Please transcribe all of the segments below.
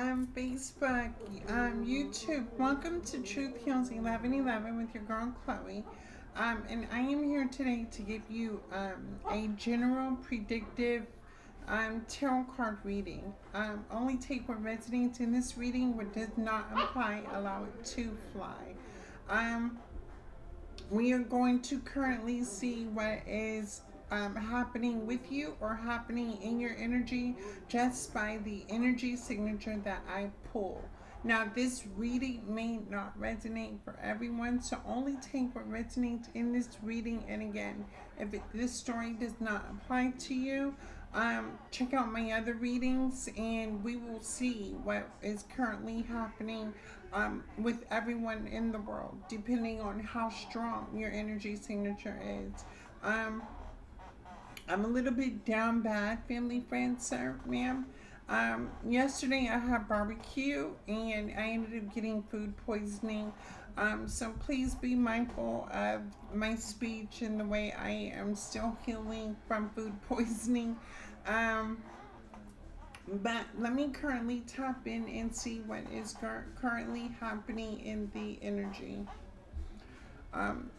Facebook, YouTube. Welcome to Truth Heals 1111 with your girl Chloe. And I am here today to give you a general predictive tarot card reading. Only take what resonates in this reading, what does not apply, allow it to fly. We are going to currently see what is happening with you or happening in your energy just by the energy signature that I pull. Now, this reading may not resonate for everyone, so only take what resonates in this reading. And again, if this story does not apply to you, check out my other readings and we will see what is currently happening with everyone in the world, depending on how strong your energy signature is. I'm a little bit down bad, family, friends, sir, ma'am. Yesterday I had barbecue and I ended up getting food poisoning. So please be mindful of my speech and the way I am still healing from food poisoning. But let me currently tap in and see what is currently happening in the energy.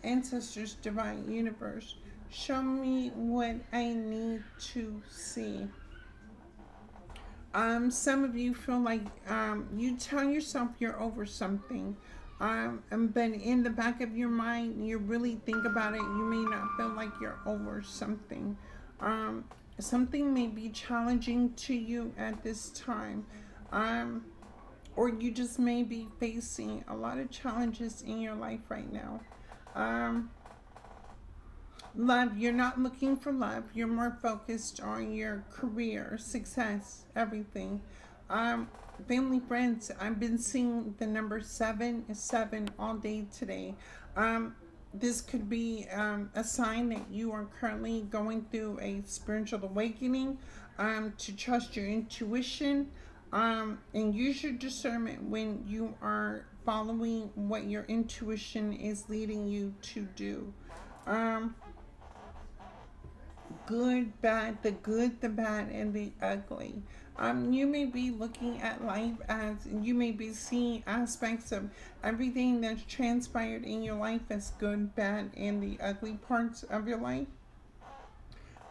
Ancestors, divine universe, show me what I need to see. Some of you feel like you tell yourself you're over something. But in the back of your mind, you really think about it, you may not feel like you're over something. Something may be challenging to you at this time. Or you just may be facing a lot of challenges in your life right now. Love, you're not looking for love. You're more focused on your career, success, everything. Family, friends, I've been seeing the number 7 all day today. This could be a sign that you are currently going through a spiritual awakening, to trust your intuition, and use your discernment when you are following what your intuition is leading you to do. Good, bad, the good, the bad, and the ugly. You may be looking at life as, you may be seeing aspects of everything that's transpired in your life as good, bad, and the ugly parts of your life.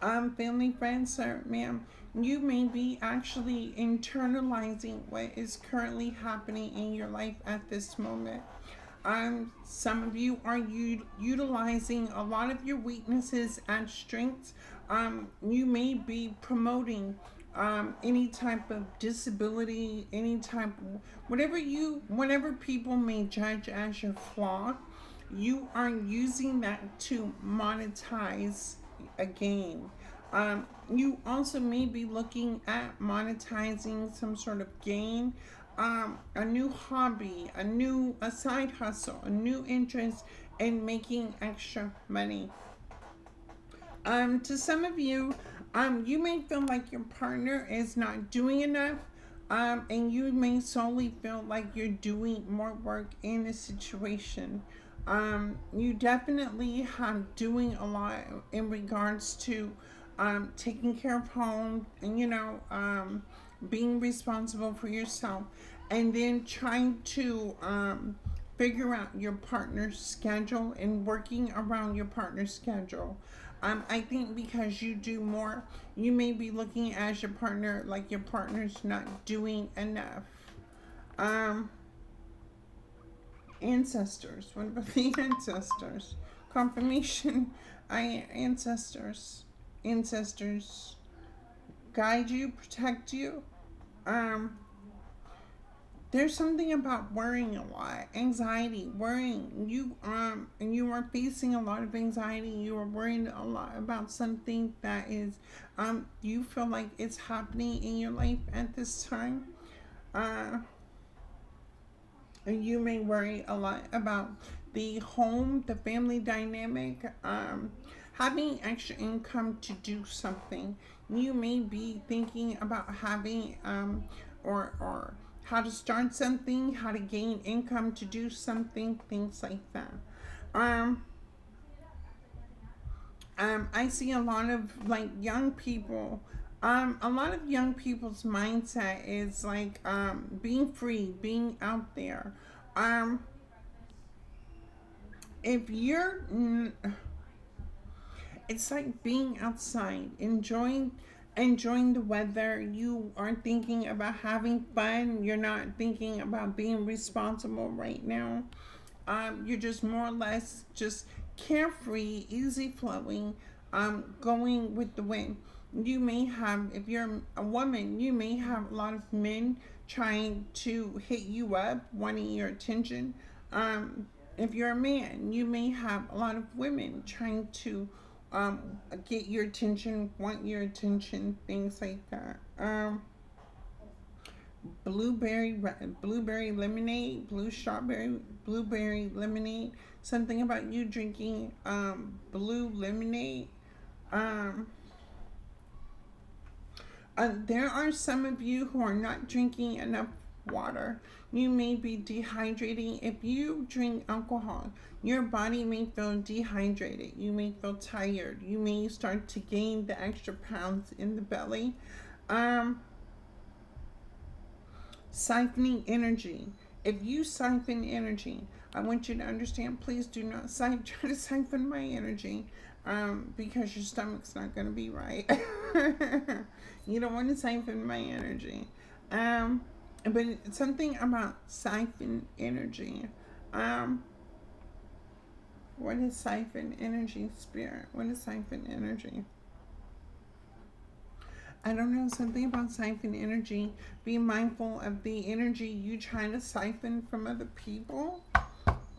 Family, friends, sir, ma'am, you may be actually internalizing what is currently happening in your life at this moment. Some of you are utilizing a lot of your weaknesses and strengths. You may be promoting any type of disability, any type of whatever people may judge as your flaw. You are using that to monetize a gain. You also may be looking at monetizing some sort of gain, a new hobby, a side hustle, a new interest in making extra money. To some of you, you may feel like your partner is not doing enough, and you may solely feel like you're doing more work in a situation. You definitely have doing a lot in regards to taking care of home and being responsible for yourself, and then trying to figure out your partner's schedule and working around your partner's schedule. I think because you do more, you may be looking at your partner like your partner's not doing enough. Ancestors. What about the ancestors? Confirmation. Ancestors. Ancestors guide you, protect you. There's something about worrying a lot, anxiety, worrying. You are facing a lot of anxiety. You are worrying a lot about something that is, you feel like it's happening in your life at this time. And you may worry a lot about the home, the family dynamic, having extra income to do something. You may be thinking about having, or how to start something, how to gain income to do something, things like that. I see a lot of like young people A lot of young people's mindset is like being free, being out there. Um, if you're it's like being outside, enjoying the weather. You aren't thinking about having fun. You're not thinking about being responsible right now. You're just more or less just carefree, easy flowing, going with the wind. You may have, if you're a woman, you may have a lot of men trying to hit you up, wanting your attention. Um, if you're a man, you may have a lot of women trying to get your attention, want your attention, things like that. Blueberry lemonade, blueberry lemonade. Something about you drinking blue lemonade. Um, there are some of you who are not drinking enough water. You may be dehydrating. If you drink alcohol, your body may feel dehydrated. You may feel tired. You may start to gain the extra pounds in the belly. Um, Siphoning energy. If you siphon energy, I want you to understand, please do not try to siphon my energy because your stomach's not going to be right. You don't want to siphon my energy. Um, but something about siphon energy. Um, what is siphon energy, spirit? What is siphon energy? I don't know, something about siphon energy. Be mindful of the energy you trying to siphon from other people,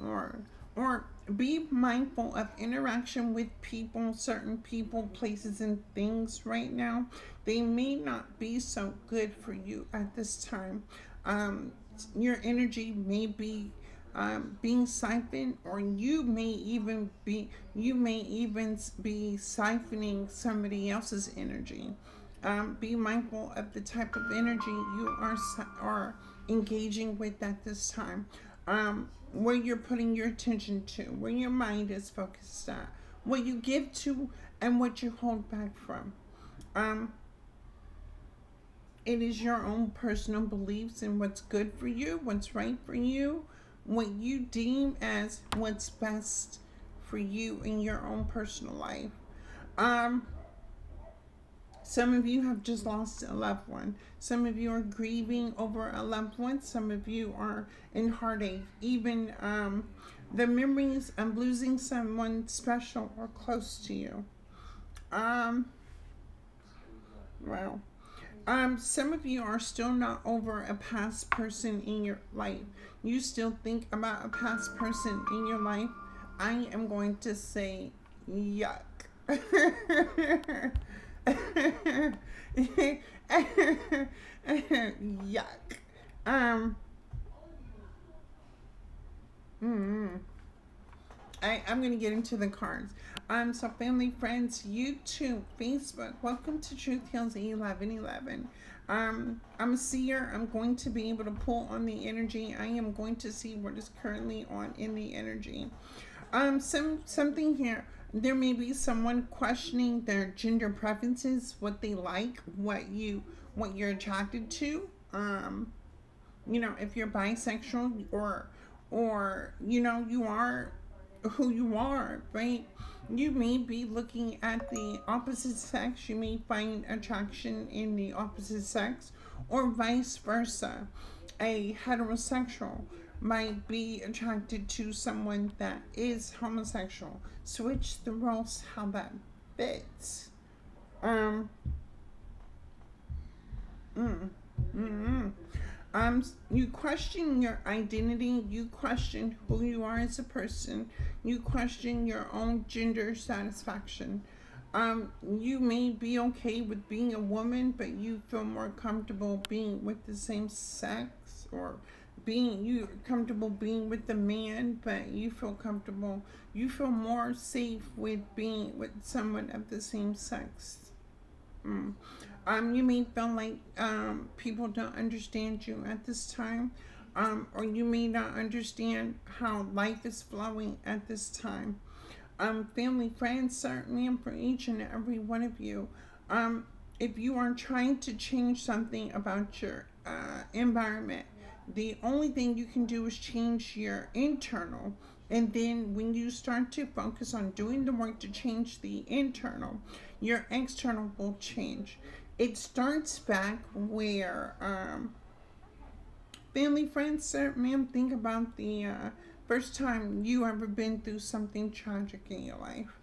or or be mindful of interaction with people, certain people, places, and things right now. They may not be so good for you at this time. Um, your energy may be being siphoned, or you may even be siphoning somebody else's energy. Be mindful of the type of energy you are engaging with at this time. Where you're putting your attention to, where your mind is focused at, what you give to, and what you hold back from. Um, it is your own personal beliefs and what's good for you, what's right for you, what you deem as what's best for you in your own personal life. Um, Some of you have just lost a loved one. Some of you are grieving over a loved one. Some of you are in heartache. Even the memories of losing someone special or close to you. Um, well, some of you are still not over a past person in your life. You still think about a past person in your life. I am going to say yuck. Yuck. Um. Mm, I'm gonna get into the cards. So family, friends, YouTube, Facebook, welcome to Truth Heals 1111. I'm a seer. I'm going to be able to pull on the energy. I am going to see what is currently on in the energy. Something here. There may be someone questioning their gender preferences, what they like, what you're attracted to. If you're bisexual, or you are who you are, right? You may be looking at the opposite sex. You may find attraction in the opposite sex, or vice versa. A heterosexual might be attracted to someone that is homosexual. Switch the roles how that fits. Um, mm, mm, mm. You question your identity. You question who you are as a person. You question your own gender satisfaction. You may be okay with being a woman, but you feel more comfortable being with the same sex, or you comfortable being with the man, but you feel more safe with being with someone of the same sex. Mm. You may feel like people don't understand you at this time, or you may not understand how life is flowing at this time. Family, friends, certainly, and for each and every one of you. Um, if you are trying to change something about your environment, the only thing you can do is change your internal. And then when you start to focus on doing the work to change the internal, your external will change. It starts back where family, friends, sir, ma'am, think about the first time you ever been through something tragic in your life.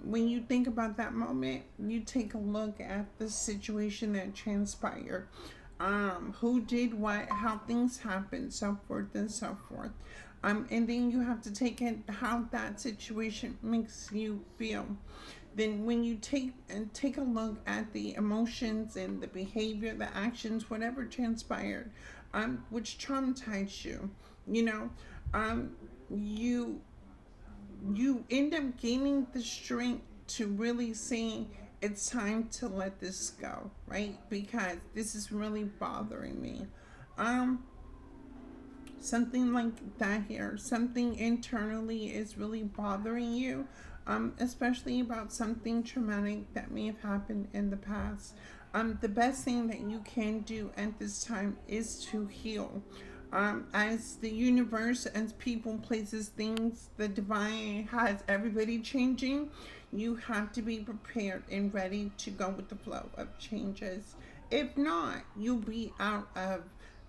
When you think about that moment, you take a look at the situation that transpired, who did what, how things happened, so forth and so forth. And then you have to take in how that situation makes you feel. Then when you take a look at the emotions and the behavior, the actions, whatever transpired, which traumatized you, you know, you you end up gaining the strength to really saying it's time to let this go, right? Because this is really bothering me. Um, Something like that here, something internally is really bothering you, especially about something traumatic that may have happened in the past. The best thing that you can do at this time is to heal. As the universe, as people, places, things, the divine has everybody changing, you have to be prepared and ready to go with the flow of changes. If not, you'll be out of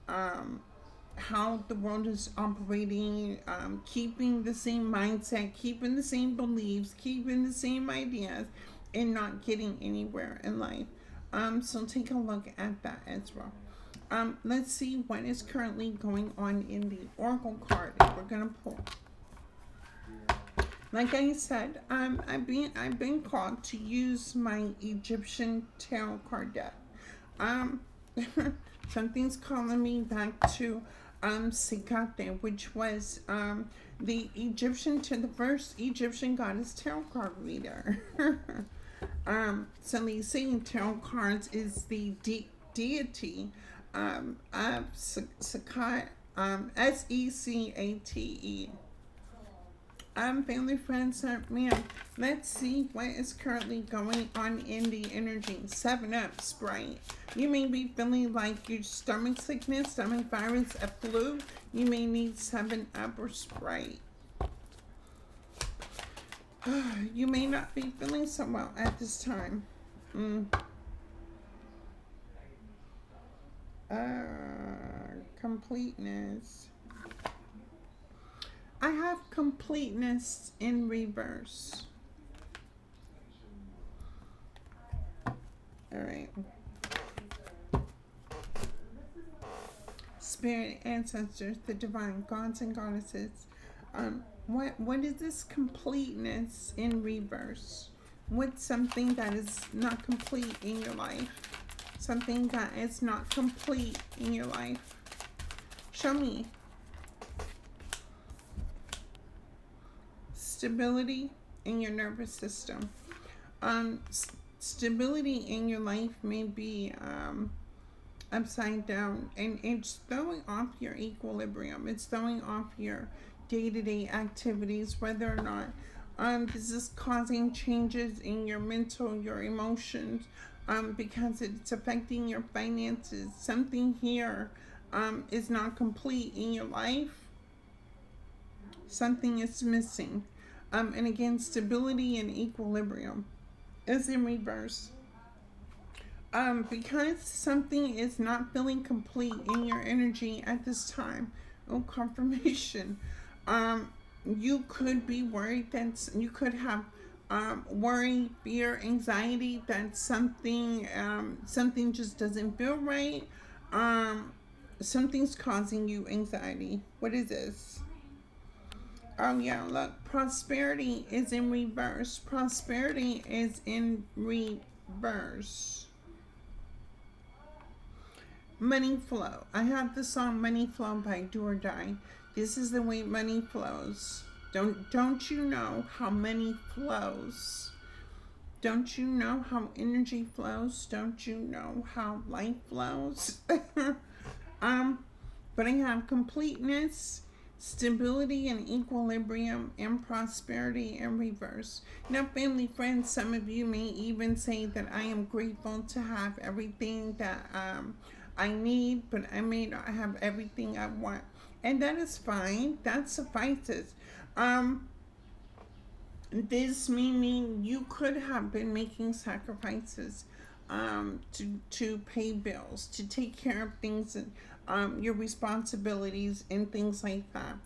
um, how the world is operating, keeping the same mindset, keeping the same beliefs, keeping the same ideas, and not getting anywhere in life. So take a look at that as well. Let's see what is currently going on in the oracle card that we're gonna pull. Like I said, I've been called to use my Egyptian tarot card deck. Um, Something's calling me back to Sekate, which was the Egyptian to the first Egyptian goddess tarot card reader. So the saying tarot cards is the deity of Sekate, Secate. Family, friends, ma'am. Let's see what is currently going on in the energy. 7 Up, Sprite. You may be feeling like your stomach sickness, stomach virus, a flu. You may need 7 Up or Sprite. You may not be feeling so well at this time. Completeness. I have completeness in reverse. All right. Spirit, ancestors, the divine, gods and goddesses. What is this completeness in reverse? What's something that is not complete in your life? Something that is not complete in your life. Show me. Stability in your nervous system. Stability in your life may be upside down, and it's throwing off your equilibrium. It's throwing off your day-to-day activities, whether or not this is causing changes in your mental, your emotions, because it's affecting your finances. Something here is not complete in your life. Something is missing. And again, stability and equilibrium is in reverse. Because something is not feeling complete in your energy at this time. Oh, confirmation. You could be worried that you could have worry, fear, anxiety that something just doesn't feel right. Something's causing you anxiety. What is this? Oh yeah, look, prosperity is in reverse. Prosperity is in reverse. Money flow. I have the song Money Flow by Do or Die. This is the way money flows. Don't you know how money flows? Don't you know how energy flows? Don't you know how life flows? But I have completeness, stability and equilibrium and prosperity in reverse. Now, family, friends, some of you may even say that I am grateful to have everything that I need, but I may not have everything I want. And that is fine. That suffices. Um, this meaning you could have been making sacrifices to pay bills, to take care of things, and your responsibilities and things like that.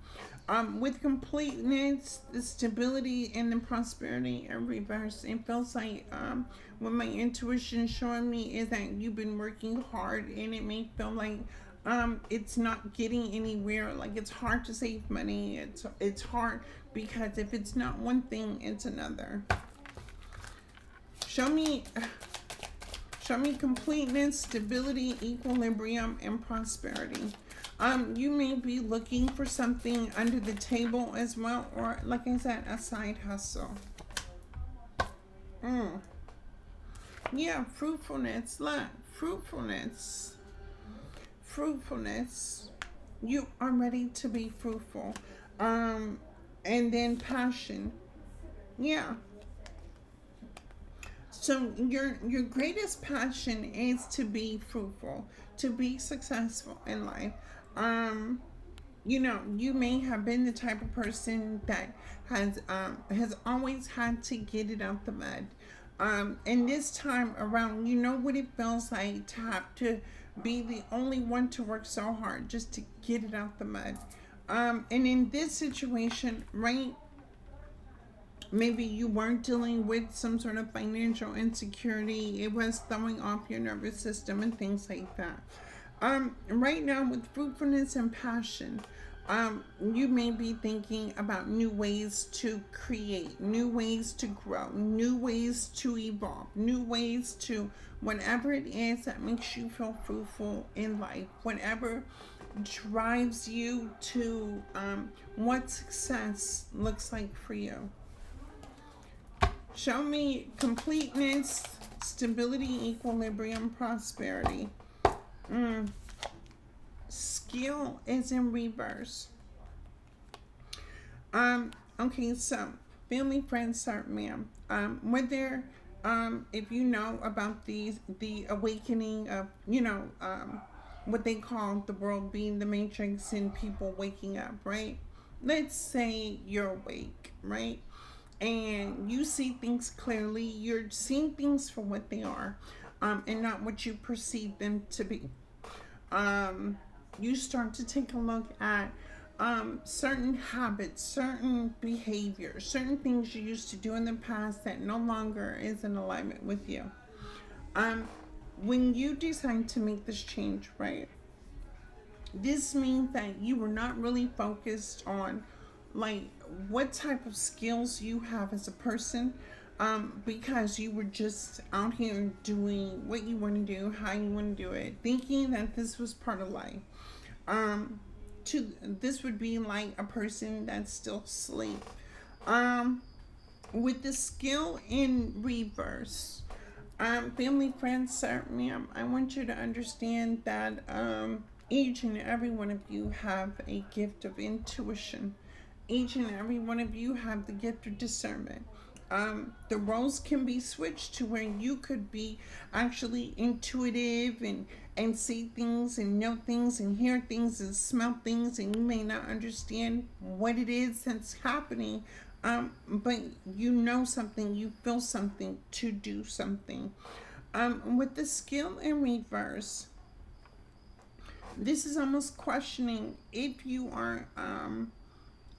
With completeness, the stability and the prosperity in reverse, it feels like what my intuition is showing me is that you've been working hard, and it may feel like it's not getting anywhere. Like it's hard to save money. It's hard because if it's not one thing, it's another. Show me Show me completeness, stability, equilibrium, and prosperity. You may be looking for something under the table as well, or like I said, a side hustle. Yeah, fruitfulness, look, fruitfulness. You are ready to be fruitful. And then passion. Yeah. So your greatest passion is to be fruitful, to be successful in life. Um, you may have been the type of person that has always had to get it out the mud. And this time around, you know what it feels like to have to be the only one to work so hard just to get it out the mud. And in this situation, right, maybe you weren't dealing with some sort of financial insecurity. It was throwing off your nervous system and things like that. Right now, with fruitfulness and passion, you may be thinking about new ways to create, new ways to grow, new ways to evolve, new ways to whatever it is that makes you feel fruitful in life, whatever drives you to what success looks like for you. Show me completeness, stability, equilibrium, prosperity. Skill is in reverse. Okay, so family, friends, sir, ma'am. Whether if you know about the awakening of, what they call the world being the matrix and people waking up, right? Let's say you're awake, right? And you see things clearly. You're seeing things for what they are, and not what you perceive them to be. You start to take a look at certain habits, certain behaviors, certain things you used to do in the past that no longer is in alignment with you. Um, when you decide to make this change, right, this means that you were not really focused on like what type of skills you have as a person, because you were just out here doing what you want to do, how you want to do it, thinking that this was part of life. To this would be like a person that's still asleep. Um, with the skill in reverse, family, friends, sir, ma'am, I want you to understand that each and every one of you have a gift of intuition. Each and every one of you have the gift of discernment. The roles can be switched to where you could be actually intuitive and see things and know things and hear things and smell things, and you may not understand what it is that's happening, but you know something, you feel something to do something. With the skill in reverse, this is almost questioning if you are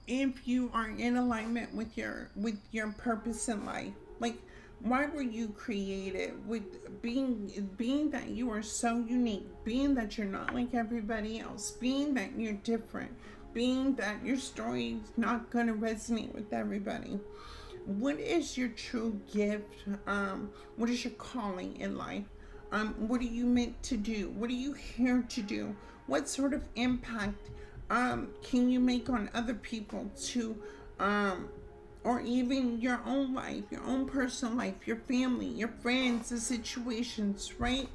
in alignment with your purpose in life. Like, why were you created? With being that you are so unique, being that you're not like everybody else, being that you're different, being that your story is not going to resonate with everybody. What is your true gift? What is your calling in life? What are you meant to do? What are you here to do? What sort of impact can you make on other people to, or even your own life, your own personal life, your family, your friends, the situations, right?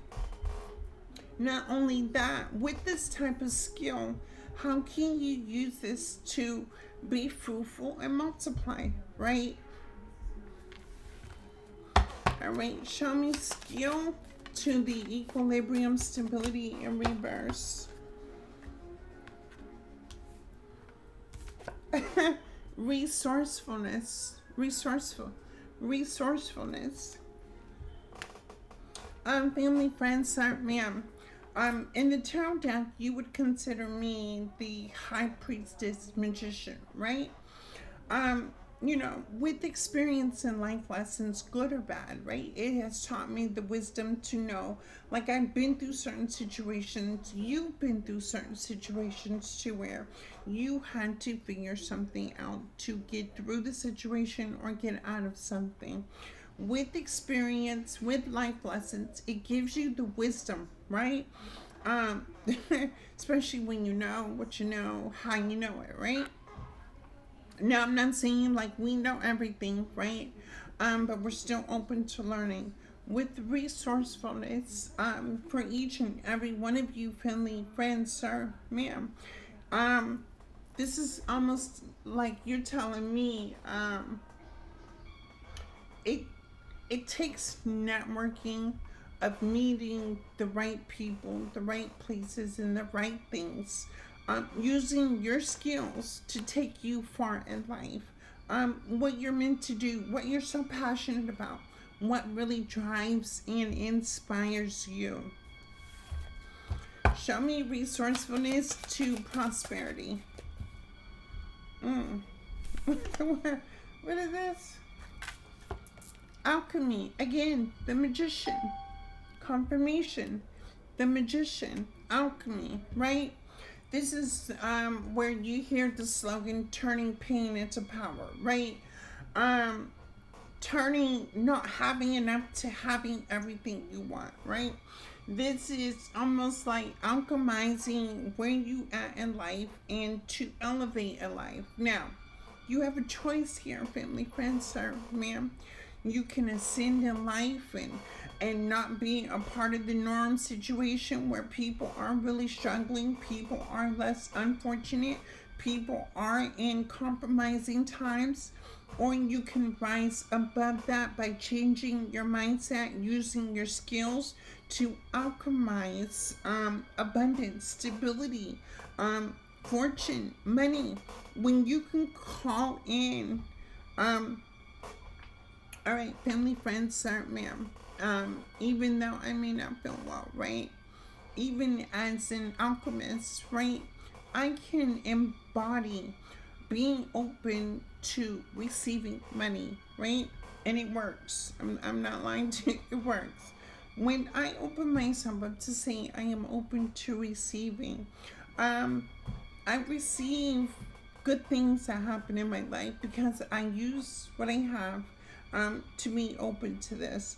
Not only that, with this type of skill, How can you use this to be fruitful and multiply, right? All right, show me skill to the equilibrium, stability, and reverse. Resourcefulness, resourcefulness. Family, friends, sir, ma'am. In the tarot deck, you would consider me the high priestess magician, right? Um, with experience and life lessons, good or bad, right? It has taught me the wisdom to know, like I've been through certain situations, you've been through certain situations to where you had to figure something out to get through the situation or get out of something. With experience, with life lessons, it gives you the wisdom, right? Um, especially when you know what you know, how you know it, right? Now, I'm not saying like we know everything, right? But we're still open to learning. With resourcefulness, for each and every one of you, family, friends, sir, ma'am, um, this is almost like you're telling me, it it takes networking of meeting the right people, the right places, and the right things. Using your skills to take you far in life. What you're meant to do, what you're so passionate about, what really drives and inspires you. Show me resourcefulness to prosperity. Mm. What is this? Alchemy. Again, the magician. Confirmation. The magician. Alchemy, right? This is where you hear the slogan turning pain into power, right? Um, Turning not having enough to having everything you want, right? This is almost like alchemizing where you at in life and to elevate in life. Now, you have a choice here, family, friends, sir, ma'am. You can ascend in life and not be a part of the norm situation where people are really struggling, people are less unfortunate, people are in compromising times, or you can rise above that by changing your mindset, using your skills to alchemize abundance, stability, fortune, money. When you can call in, um, all right, family, friends, sir, ma'am. Even though I may not feel well, right? Even as an alchemist, right? I can embody being open to receiving money, right? And it works. I'm not lying to you, it works. When I open myself up to say I am open to receiving, um, I receive good things that happen in my life because I use what I have to be open to this.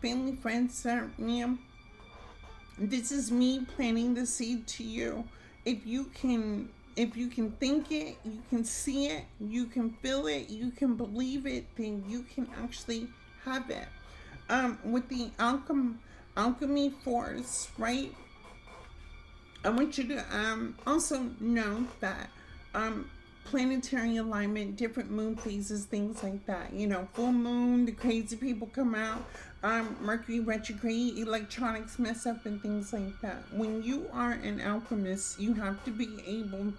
Family, friends, ma'am, this is me planting the seed to you. If you can if you can think it, you can see it, you can feel it, you can believe it, then you can actually have it. With the alchemy force, right? I want you to also know that um, planetary alignment, different moon phases, things like that. Full moon, the crazy people come out. Mercury retrograde, electronics mess up, and things like that. When you are an alchemist, you have to be able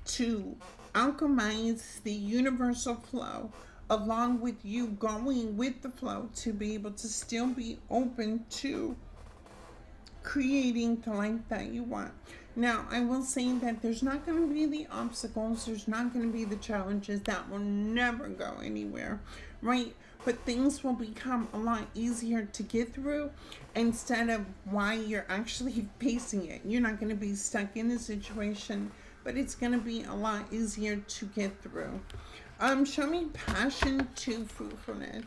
to alchemize the universal flow along with you going with the flow to be able to still be open to creating the life that you want. Now, I will say that there's not going to be the obstacles, there's not going to be the challenges that will never go anywhere, right? But things will become a lot easier to get through instead of why you're actually facing it. You're not going to be stuck in the situation, but it's going to be a lot easier to get through. Show me passion to fruitfulness.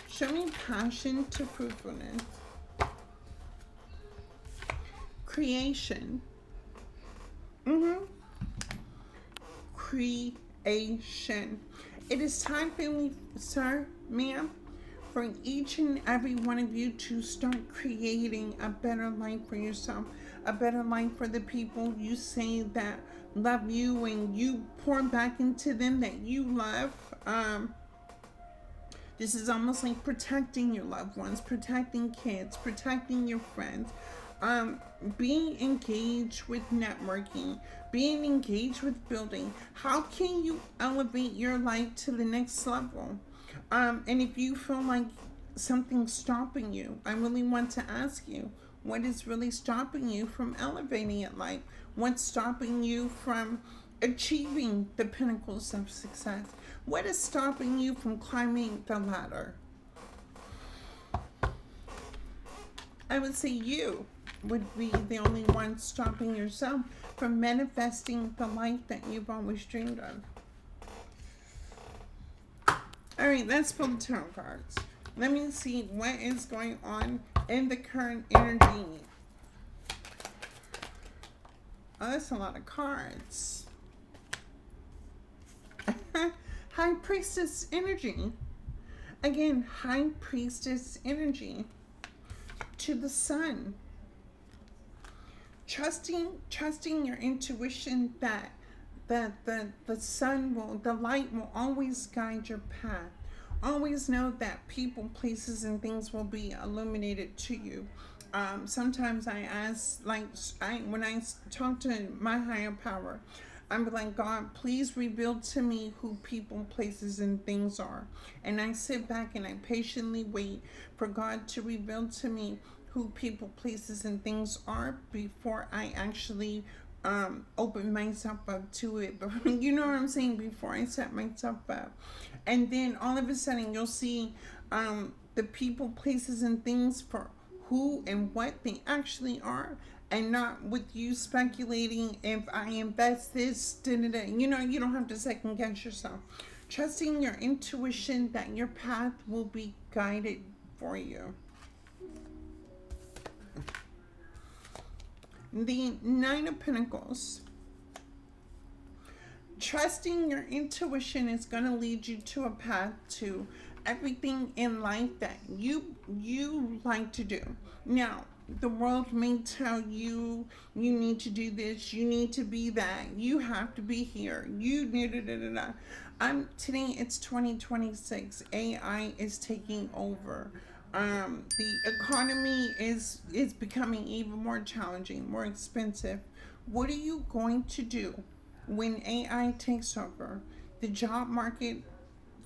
Show me passion to fruitfulness. Creation. Creation. It is time, family, sir, ma'am, for each and every one of you to start creating a better life for yourself, a better life for the people you say that love you, and you pour back into them that you love. This is almost like protecting your loved ones, protecting kids, protecting your friends, being engaged with networking, being engaged with building. How can you elevate your life to the next level? And if you feel like something's stopping you, I really want to ask you, what is really stopping you from elevating it life? What's stopping you from achieving the pinnacles of success? What is stopping you from climbing the ladder? I would say you would be the only one stopping yourself from manifesting the life that you've always dreamed of. All right, let's pull the tarot cards. Let me see what is going on in the current energy. Oh, that's a lot of cards. High Priestess energy. Again, High Priestess energy. To the Sun. Trusting your intuition that the sun will, the light will always guide your path. Always know that people, places, and things will be illuminated to you. Sometimes I ask, like, when I talk to my higher power, I'm like, God, please reveal to me who people, places, and things are. And I sit back and I patiently wait for God to reveal to me who people, places, and things are before I actually open myself up to it. But you know what I'm saying? Before I set myself up. And then all of a sudden you'll see the people, places, and things for who and what they actually are, and not with you speculating if I invest this, da-da-da. You know, you don't have to second guess yourself. Trusting your intuition that your path will be guided for you. The Nine of Pentacles. Trusting your intuition is going to lead you to a path to everything in life that you like to do. Now, the world may tell you you need to do this, you need to be that, you have to be here, you need da. Today it's 2026. AI is taking over. The economy is becoming even more challenging, more expensive. What are you going to do when AI takes over? The job market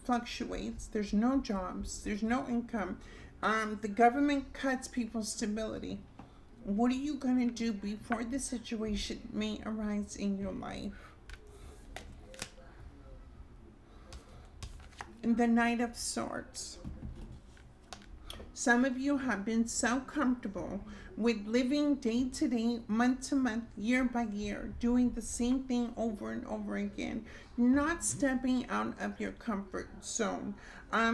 fluctuates. There's no jobs. There's no income. The government cuts people's stability. What are you going to do before the situation may arise in your life? And the Knight of Swords. Some of you have been so comfortable with living day to day, month to month, year by year, doing the same thing over and over again, not stepping out of your comfort zone.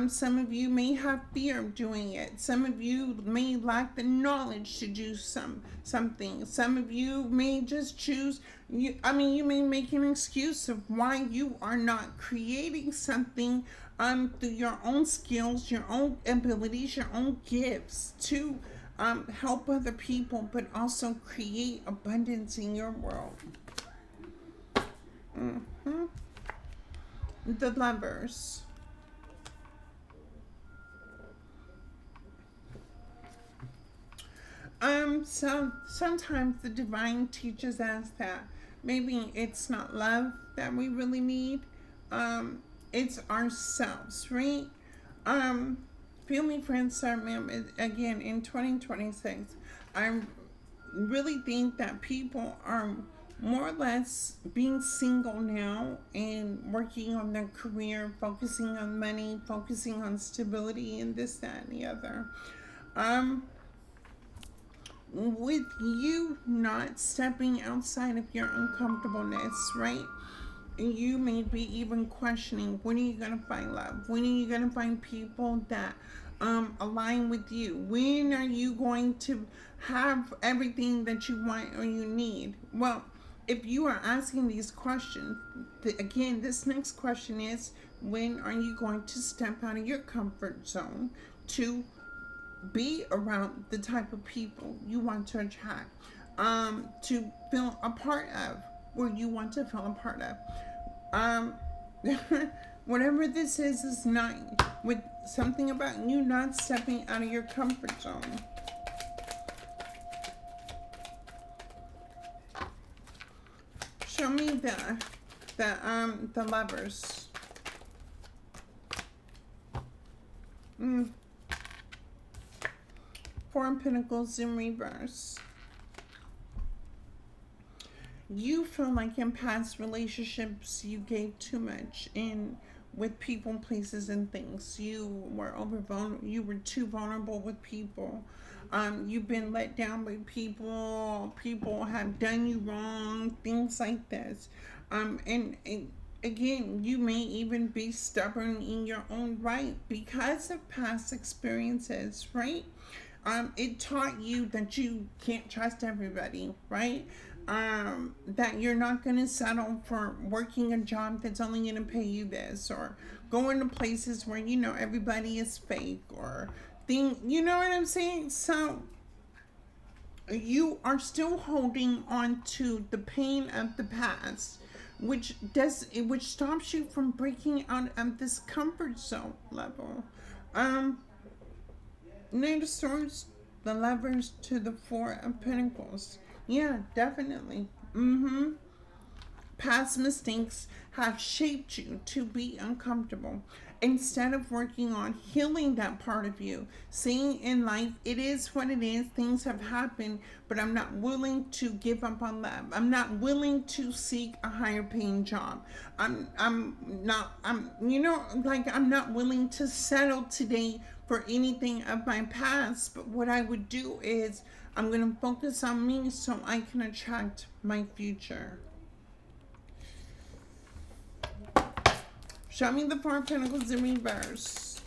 Some of you may have fear of doing it. Some of you may lack the knowledge to do something. Some of you may just choose, you may make an excuse of why you are not creating something through your own skills, your own abilities, your own gifts to help other people, but also create abundance in your world. The Lovers. So sometimes the divine teaches us that maybe it's not love that we really need. It's ourselves, right? Family, friends, sermon, again, in 2026, I really think that people are more or less being single now and working on their career, focusing on money, focusing on stability, and this, that, and the other. With you not stepping outside of your uncomfortableness, right? You may be even questioning, when are you going to find love? When are you going to find people that align with you? When are you going to have everything that you want or you need? Well, if you are asking these questions, again, this next question is, when are you going to step out of your comfort zone? to be around the type of people you want to attract, to feel a part of, where you want to feel a part of. Um, Whatever this is not with something about you not stepping out of your comfort zone. Show me the Lovers. Four of Pentacles in reverse. You feel like in past relationships you gave too much in with people, places, and things. You were you were too vulnerable with people. You've been let down by people. People have done you wrong. Things like this. And again, you may even be stubborn in your own right because of past experiences, right? It taught you that you can't trust everybody, right? That you're not going to settle for working a job that's only going to pay you this, or going to places where you know everybody is fake, or you know what I'm saying? So you are still holding on to the pain of the past, which stops you from breaking out of this comfort zone level. Knight of Swords, the Lovers to the Four of Pentacles. Yeah, definitely. Past mistakes have shaped you to be uncomfortable. Instead of working on healing that part of you, seeing in life, it is what it is, things have happened, but I'm not willing to give up on love. I'm not willing to seek a higher paying job. I'm not willing to settle today for anything of my past, but what I would do is I'm going to focus on me so I can attract my future. Show me the Four of Pentacles in reverse.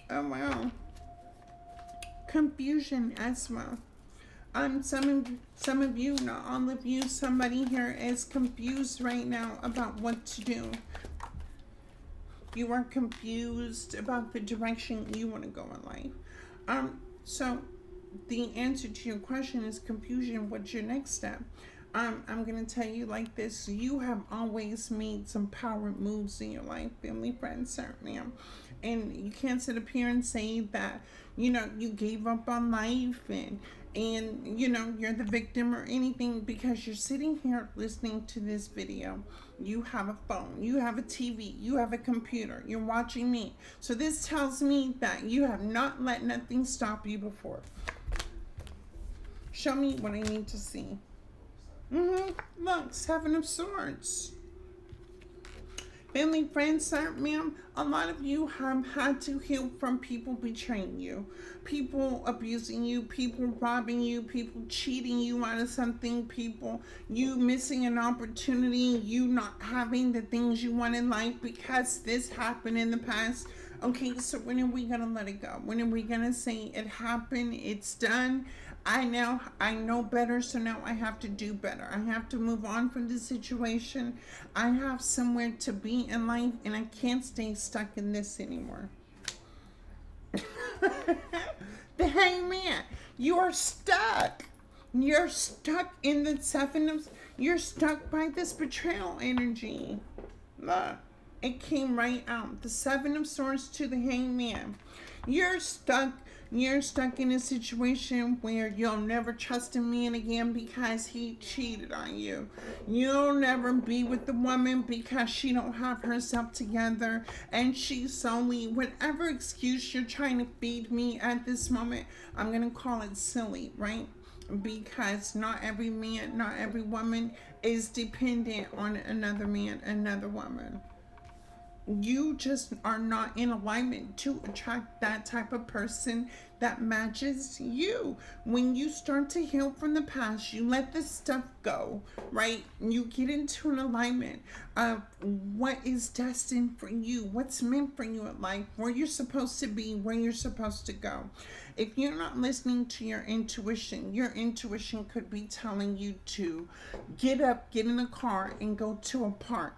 Oh, wow. Confusion as well. Some of you, not all of you, somebody here is confused right now about what to do. You are confused about the direction you want to go in life. So the answer to your question is confusion. What's your next step? I'm going to tell you like this. You have always made some power moves in your life, family, friends, certainly. And you can't sit up here and say that, you know, you gave up on life and you know, you're the victim or anything, because you're sitting here listening to this video. You have a phone, you have a TV, you have a computer, you're watching me. So this tells me that you have not let nothing stop you before. Show me what I need to see. Look, Seven of Swords. Family, friends, sir, ma'am, a lot of you have had to heal from people betraying you, people abusing you, people robbing you, people cheating you out of something, people, you missing an opportunity, you not having the things you want in life because this happened in the past. Okay, so when are we going to let it go? When are we going to say it happened, it's done? I know better, so now I have to do better. I have to move on from the situation. I have somewhere to be in life, and I can't stay stuck in this anymore. The Hangman. You are stuck. You're stuck in the you're stuck by this betrayal energy. Look, it came right out. The Seven of Swords to the Hangman. You're stuck in a situation where you'll never trust a man again because he cheated on you. You'll never be with the woman because she don't have herself together and she's only, whatever excuse you're trying to feed me at this moment, I'm going to call it silly, right? Because not every man, not every woman is dependent on another man, another woman. You just are not in alignment to attract that type of person that matches you. When you start to heal from the past, you let this stuff go, right? You get into an alignment of what is destined for you, what's meant for you in life, where you're supposed to be, where you're supposed to go. If you're not listening to your intuition could be telling you to get up, get in a car, and go to a park.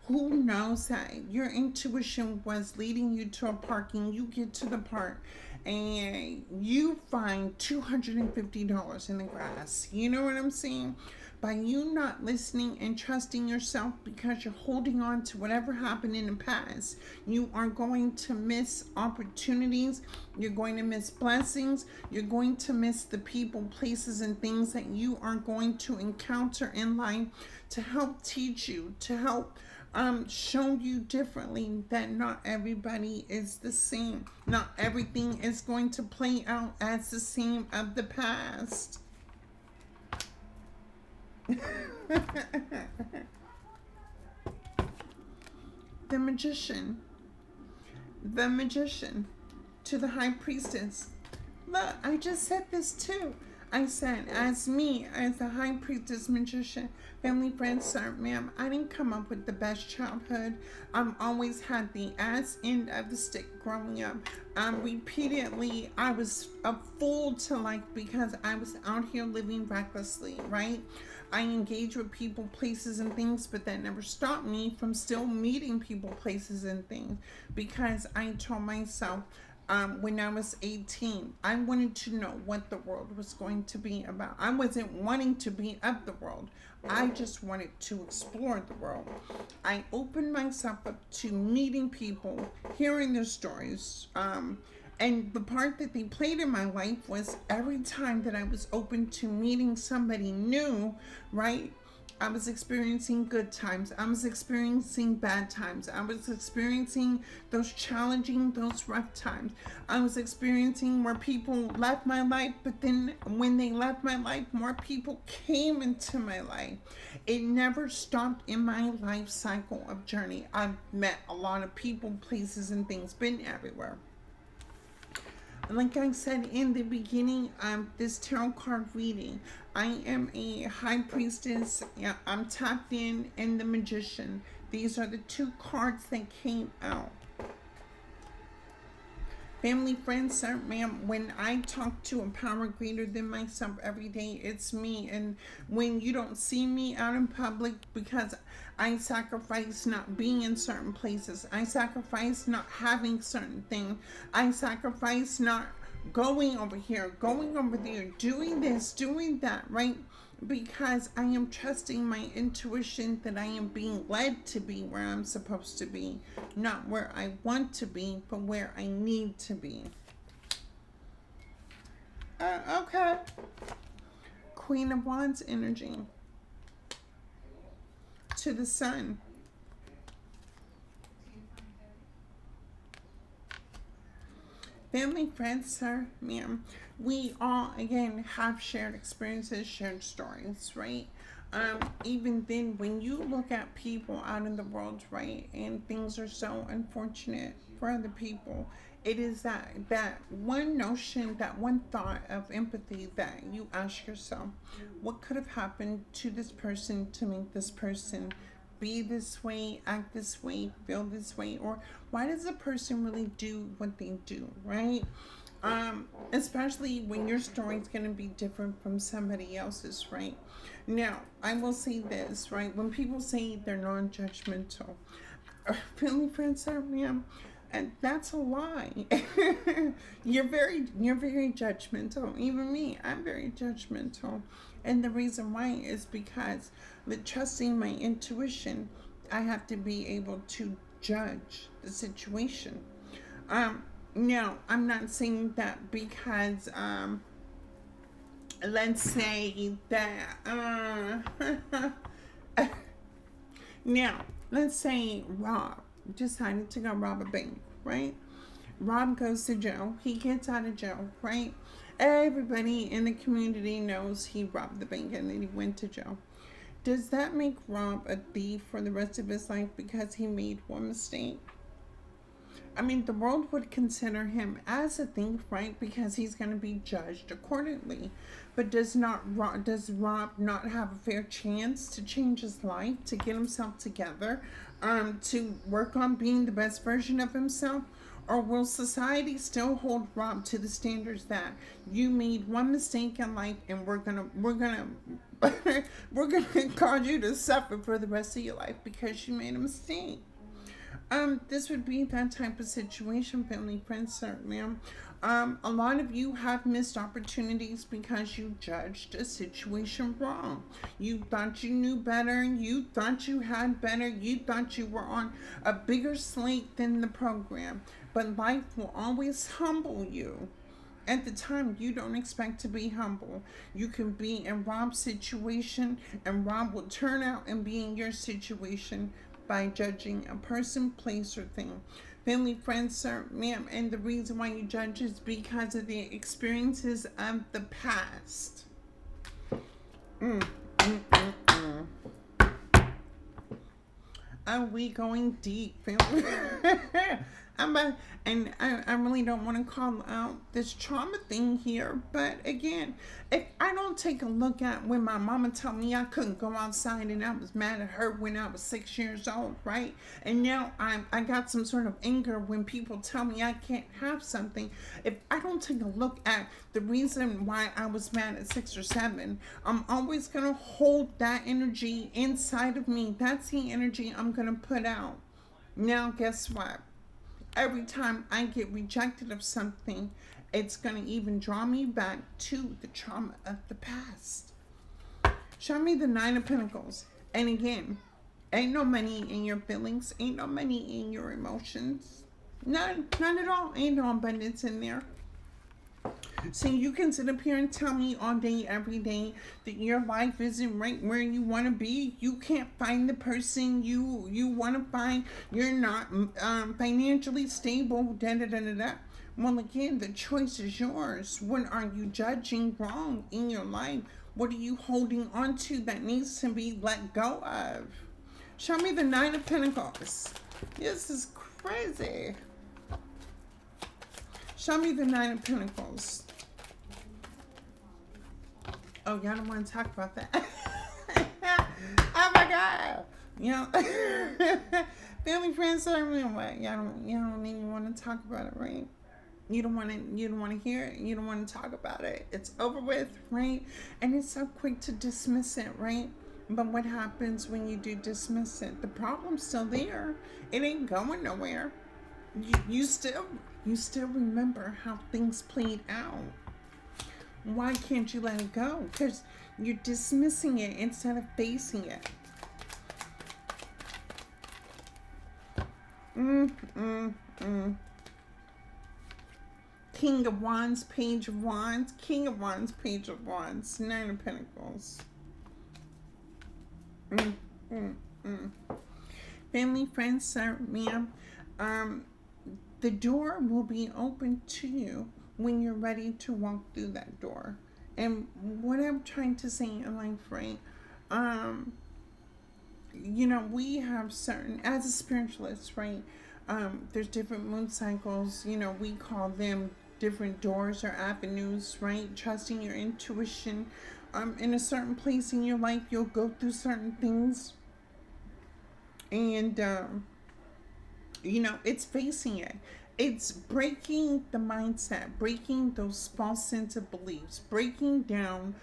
Who knows that your intuition was leading you to a park and you get to the park and you find $250 in the grass? You know what I'm saying? By you not listening and trusting yourself because you're holding on to whatever happened in the past, you are going to miss opportunities. You're going to miss blessings. You're going to miss the people, places, and things that you are going to encounter in life to help teach you, to help show you differently that not everybody is the same. Not everything is going to play out as the same of the past. The magician. The magician to the high priestess. Look, I just said this too. I said, as me, as the high priestess magician, family, friends, sir, ma'am, I didn't come up with the best childhood. Always had the ass end of the stick growing up. Repeatedly, I was a fool to life because I was out here living recklessly, right? I engage with people, places, and things, but that never stopped me from still meeting people, places, and things because I told myself, when I was 18, I wanted to know what the world was going to be about. I wasn't wanting to be of the world. I just wanted to explore the world. I opened myself up to meeting people, hearing their stories. And the part that they played in my life was every time that I was open to meeting somebody new, right? I was experiencing good times. I was experiencing bad times. I was experiencing those challenging, those rough times. I was experiencing where people left my life, but then when they left my life, more people came into my life. It never stopped in my life cycle of journey. I've met a lot of people, places, and things, been everywhere. Like I said in the beginning of this tarot card reading, I am a high priestess. Yeah, I'm tapped in the magician. These are the two cards that came out. Family, friends, sir, ma'am, when I talk to a power greater than myself every day, it's me. And when you don't see me out in public because I sacrifice not being in certain places, I sacrifice not having certain things, I sacrifice not going over here, going over there, doing this, doing that, right? Because I am trusting my intuition that I am being led to be where I'm supposed to be, not where I want to be, but where I need to be. Okay. Queen of Wands energy to the Sun. Family, friends, sir, ma'am, we all, again, have shared experiences, shared stories, right? Even then, when you look at people out in the world, right, and things are so unfortunate for other people, it is that one notion, that one thought of empathy that you ask yourself, what could have happened to this person to make this person be this way, act this way, feel this way, or why does a person really do what they do, right? Especially when your story is going to be different from somebody else's, right? Now, I will say this, right? When people say they're non-judgmental, family, friends, sir, ma'am, and that's a lie. you're very judgmental. Even me, I'm very judgmental. And the reason why is because with trusting my intuition, I have to be able to judge the situation. Now, I'm not saying that because, let's say that, now, let's say Rob decided to go rob a bank, right? Rob goes to jail. He gets out of jail, right? Everybody in the community knows he robbed the bank and then he went to jail. Does that make Rob a thief for the rest of his life because he made one mistake? I mean, the world would consider him as a thief, right? Because he's going to be judged accordingly. But does Rob not have a fair chance to change his life, to get himself together, to work on being the best version of himself? Or will society still hold Rob to the standards that you made one mistake in life and we're gonna we're gonna cause you to suffer for the rest of your life because you made a mistake? This would be that type of situation, family, friends, sir, ma'am. A lot of you have missed opportunities because you judged a situation wrong. You thought you knew better. You thought you had better. You thought you were on a bigger slate than the program. But life will always humble you. At the time, you don't expect to be humble. You can be in Rob's situation, and Rob will turn out and be in your situation by judging a person, place, or thing. Family, friends, sir, ma'am, and the reason why you judge is because of the experiences of the past. Mm, mm, mm, mm. Are we going deep, family? I really don't want to call out this trauma thing here, but again, if I don't take a look at when my mama told me I couldn't go outside and I was mad at her when I was 6 years old, right? And now I got some sort of anger when people tell me I can't have something. If I don't take a look at the reason why I was mad at 6 or 7, I'm always gonna hold that energy inside of me. That's the energy I'm gonna put out. Now, guess what? Every time I get rejected of something, it's going to even draw me back to the trauma of the past. Show me the Nine of Pentacles. And again, ain't no money in your feelings, ain't no money in your emotions. None at all. Ain't no abundance in there. So you can sit up here and tell me all day, every day that your life isn't right where you want to be. You can't find the person you want to find. You're not financially stable. Da da da da da. Well, again, the choice is yours. What are you judging wrong in your life? What are you holding on to that needs to be let go of? Show me the Nine of Pentacles. This is crazy. Show me the Nine of Pentacles. Oh, y'all don't want to talk about that. Oh my God. You know, family, friends, family, what? Y'all don't even want to talk about it, right? You don't want to hear it. You don't want to talk about it. It's over with, right? And it's so quick to dismiss it, right? But what happens when you do dismiss it? The problem's still there. It ain't going nowhere. You still remember how things played out. Why can't you let it go? Because you're dismissing it instead of facing it. King of Wands, Page of Wands, King of Wands, Page of Wands, Nine of Pentacles. Family, friends, sir, ma'am, the door will be open to you when you're ready to walk through that door. And what I'm trying to say in life, right? We have certain, as a spiritualist, right? There's different moon cycles. We call them different doors or avenues, right? Trusting your intuition. In a certain place in your life, you'll go through certain things. And, it's facing it. It's breaking the mindset, breaking those false sense of beliefs, breaking down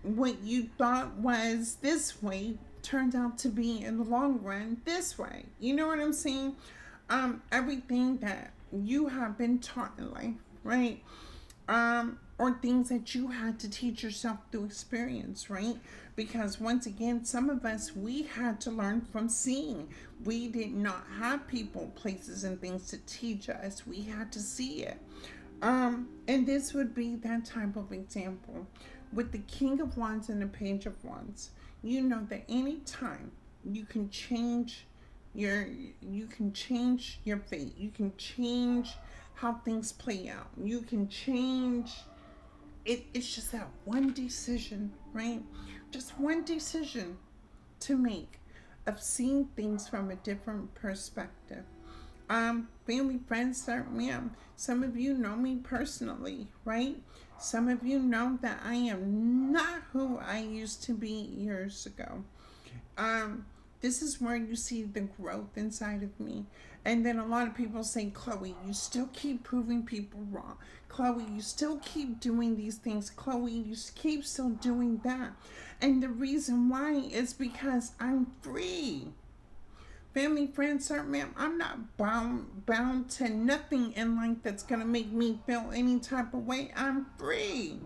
what you thought was this way turned out to be in the long run this way. You know what I'm saying? Everything that you have been taught in life, right? Or things that you had to teach yourself through experience, right? Because once again, some of us, we had to learn from seeing. We did not have people, places, and things to teach us. We had to see it. And this would be that type of example. With the King of Wands and the Page of Wands, you know that any time you can change your fate. You can change how things play out. You can change it. It's just that one decision, right? Just one decision to make of seeing things from a different perspective. Family, friends, sir, ma'am, some of you know me personally, right? Some of you know that I am not who I used to be years ago. This is where you see the growth inside of me. And then a lot of people say, Chloe, you still keep proving people wrong. Chloe, you still keep doing these things. Chloe, you keep still doing that. And the reason why is because I'm free. Family, friends, sir, ma'am, I'm not bound to nothing in life that's gonna make me feel any type of way. I'm free.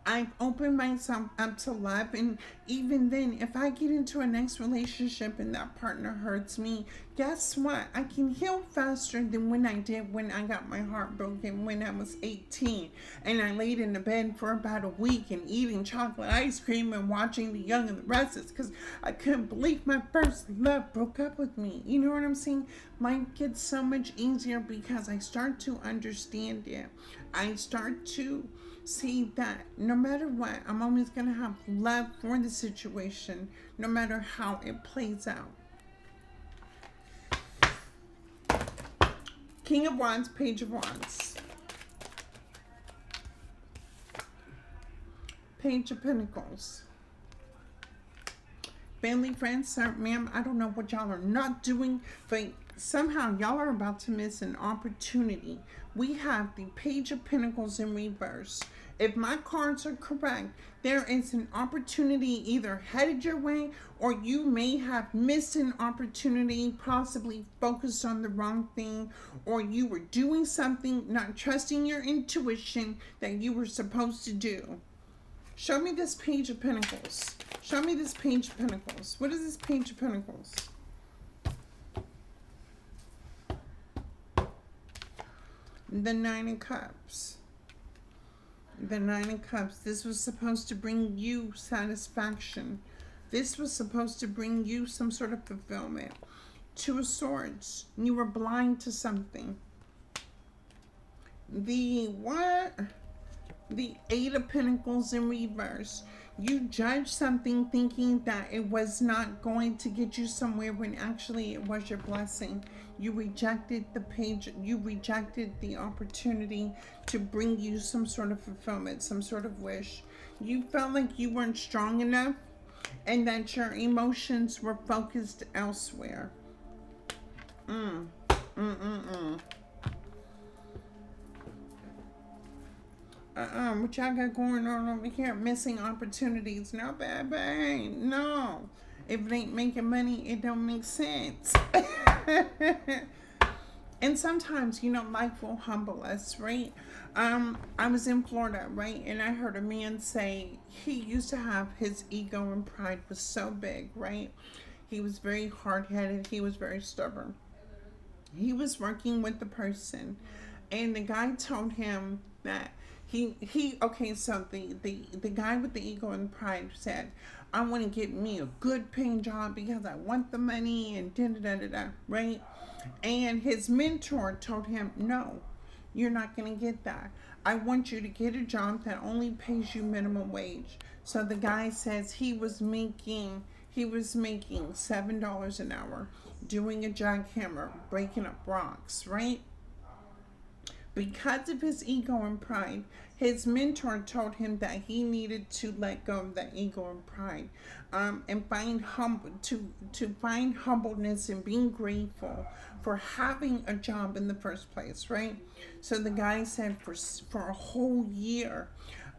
I've opened myself up to love, and even then, if I get into a next relationship and that partner hurts me, guess what? I can heal faster than when I did when I got my heart broken when I was 18 and I laid in the bed for about a week and eating chocolate ice cream and watching The Young and the Restless because I couldn't believe my first love broke up with me. You know what I'm saying? Life gets so much easier because I start to understand it. I start to see that no matter what, I'm always going to have love for the situation, no matter how it plays out. King of Wands, Page of Wands. Page of Pentacles. Family, friends, sir, ma'am, I don't know what y'all are not doing, but somehow y'all are about to miss an opportunity. We have the Page of Pentacles in reverse. If my cards are correct, there is an opportunity either headed your way or you may have missed an opportunity, possibly focused on the wrong thing, or you were doing something, not trusting your intuition that you were supposed to do. Show me this Page of Pentacles. Show me this Page of Pentacles. What is this Page of Pentacles? The Nine of Cups. The Nine of Cups. This was supposed to bring you satisfaction. This was supposed to bring you some sort of fulfillment. Two of Swords. You were blind to something. The what? The Eight of Pentacles in reverse. You judged something thinking that it was not going to get you somewhere when actually it was your blessing. You rejected the page, you rejected the opportunity to bring you some sort of fulfillment, some sort of wish. You felt like you weren't strong enough and that your emotions were focused elsewhere. What y'all got going on over here? Missing opportunities. No, baby. No. If it ain't making money, it don't make sense. And sometimes, life will humble us, right? I was in Florida, right? And I heard a man say he used to have his ego and pride was so big, right? He was very hard-headed. He was very stubborn. He was working with the person, and the guy told him that so the guy with the ego and pride said, I want to get me a good paying job because I want the money and da, right? And his mentor told him, no, you're not going to get that. I want you to get a job that only pays you minimum wage. So the guy says he was making $7 an hour doing a jackhammer, breaking up rocks, right? Because of his ego and pride, his mentor told him that he needed to let go of that ego and pride, and find find humbleness and being grateful for having a job in the first place, right? So the guy said, for a whole year,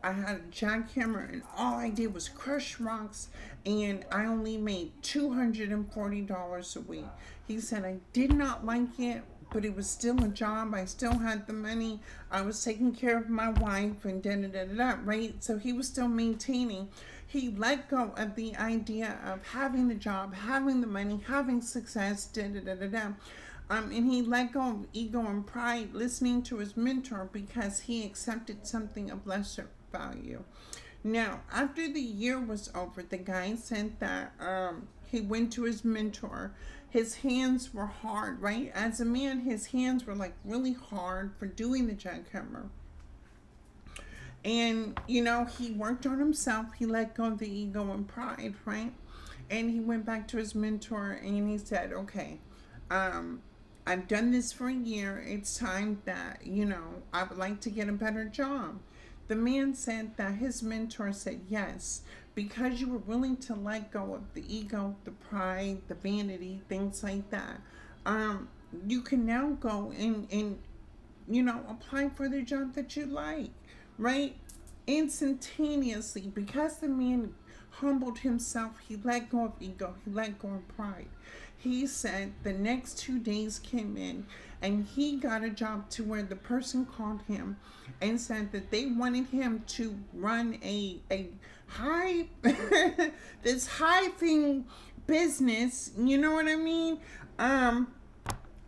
I had a jackhammer and all I did was crush rocks and I only made $240 a week. He said, I did not like it, but it was still a job. I still had the money. I was taking care of my wife and right? So he was still maintaining. He let go of the idea of having the job, having the money, having success, and he let go of ego and pride, listening to his mentor because he accepted something of lesser value. Now, after the year was over, the guy said that he went to his mentor. His hands were hard, right? As a man, his hands were like really hard for doing the jackhammer. And, he worked on himself. He let go of the ego and pride, right? And he went back to his mentor and he said, okay, I've done this for a year. It's time that, I would like to get a better job. The man said that his mentor said, yes, because you were willing to let go of the ego, the pride, the vanity, things like that. um, you can now go and apply for the job that you like, right? Instantaneously, because the man humbled himself, he let go of ego, he let go of pride. He said the next 2 days came in and he got a job to where the person called him and said that they wanted him to run a high this high thing business, you know what I mean?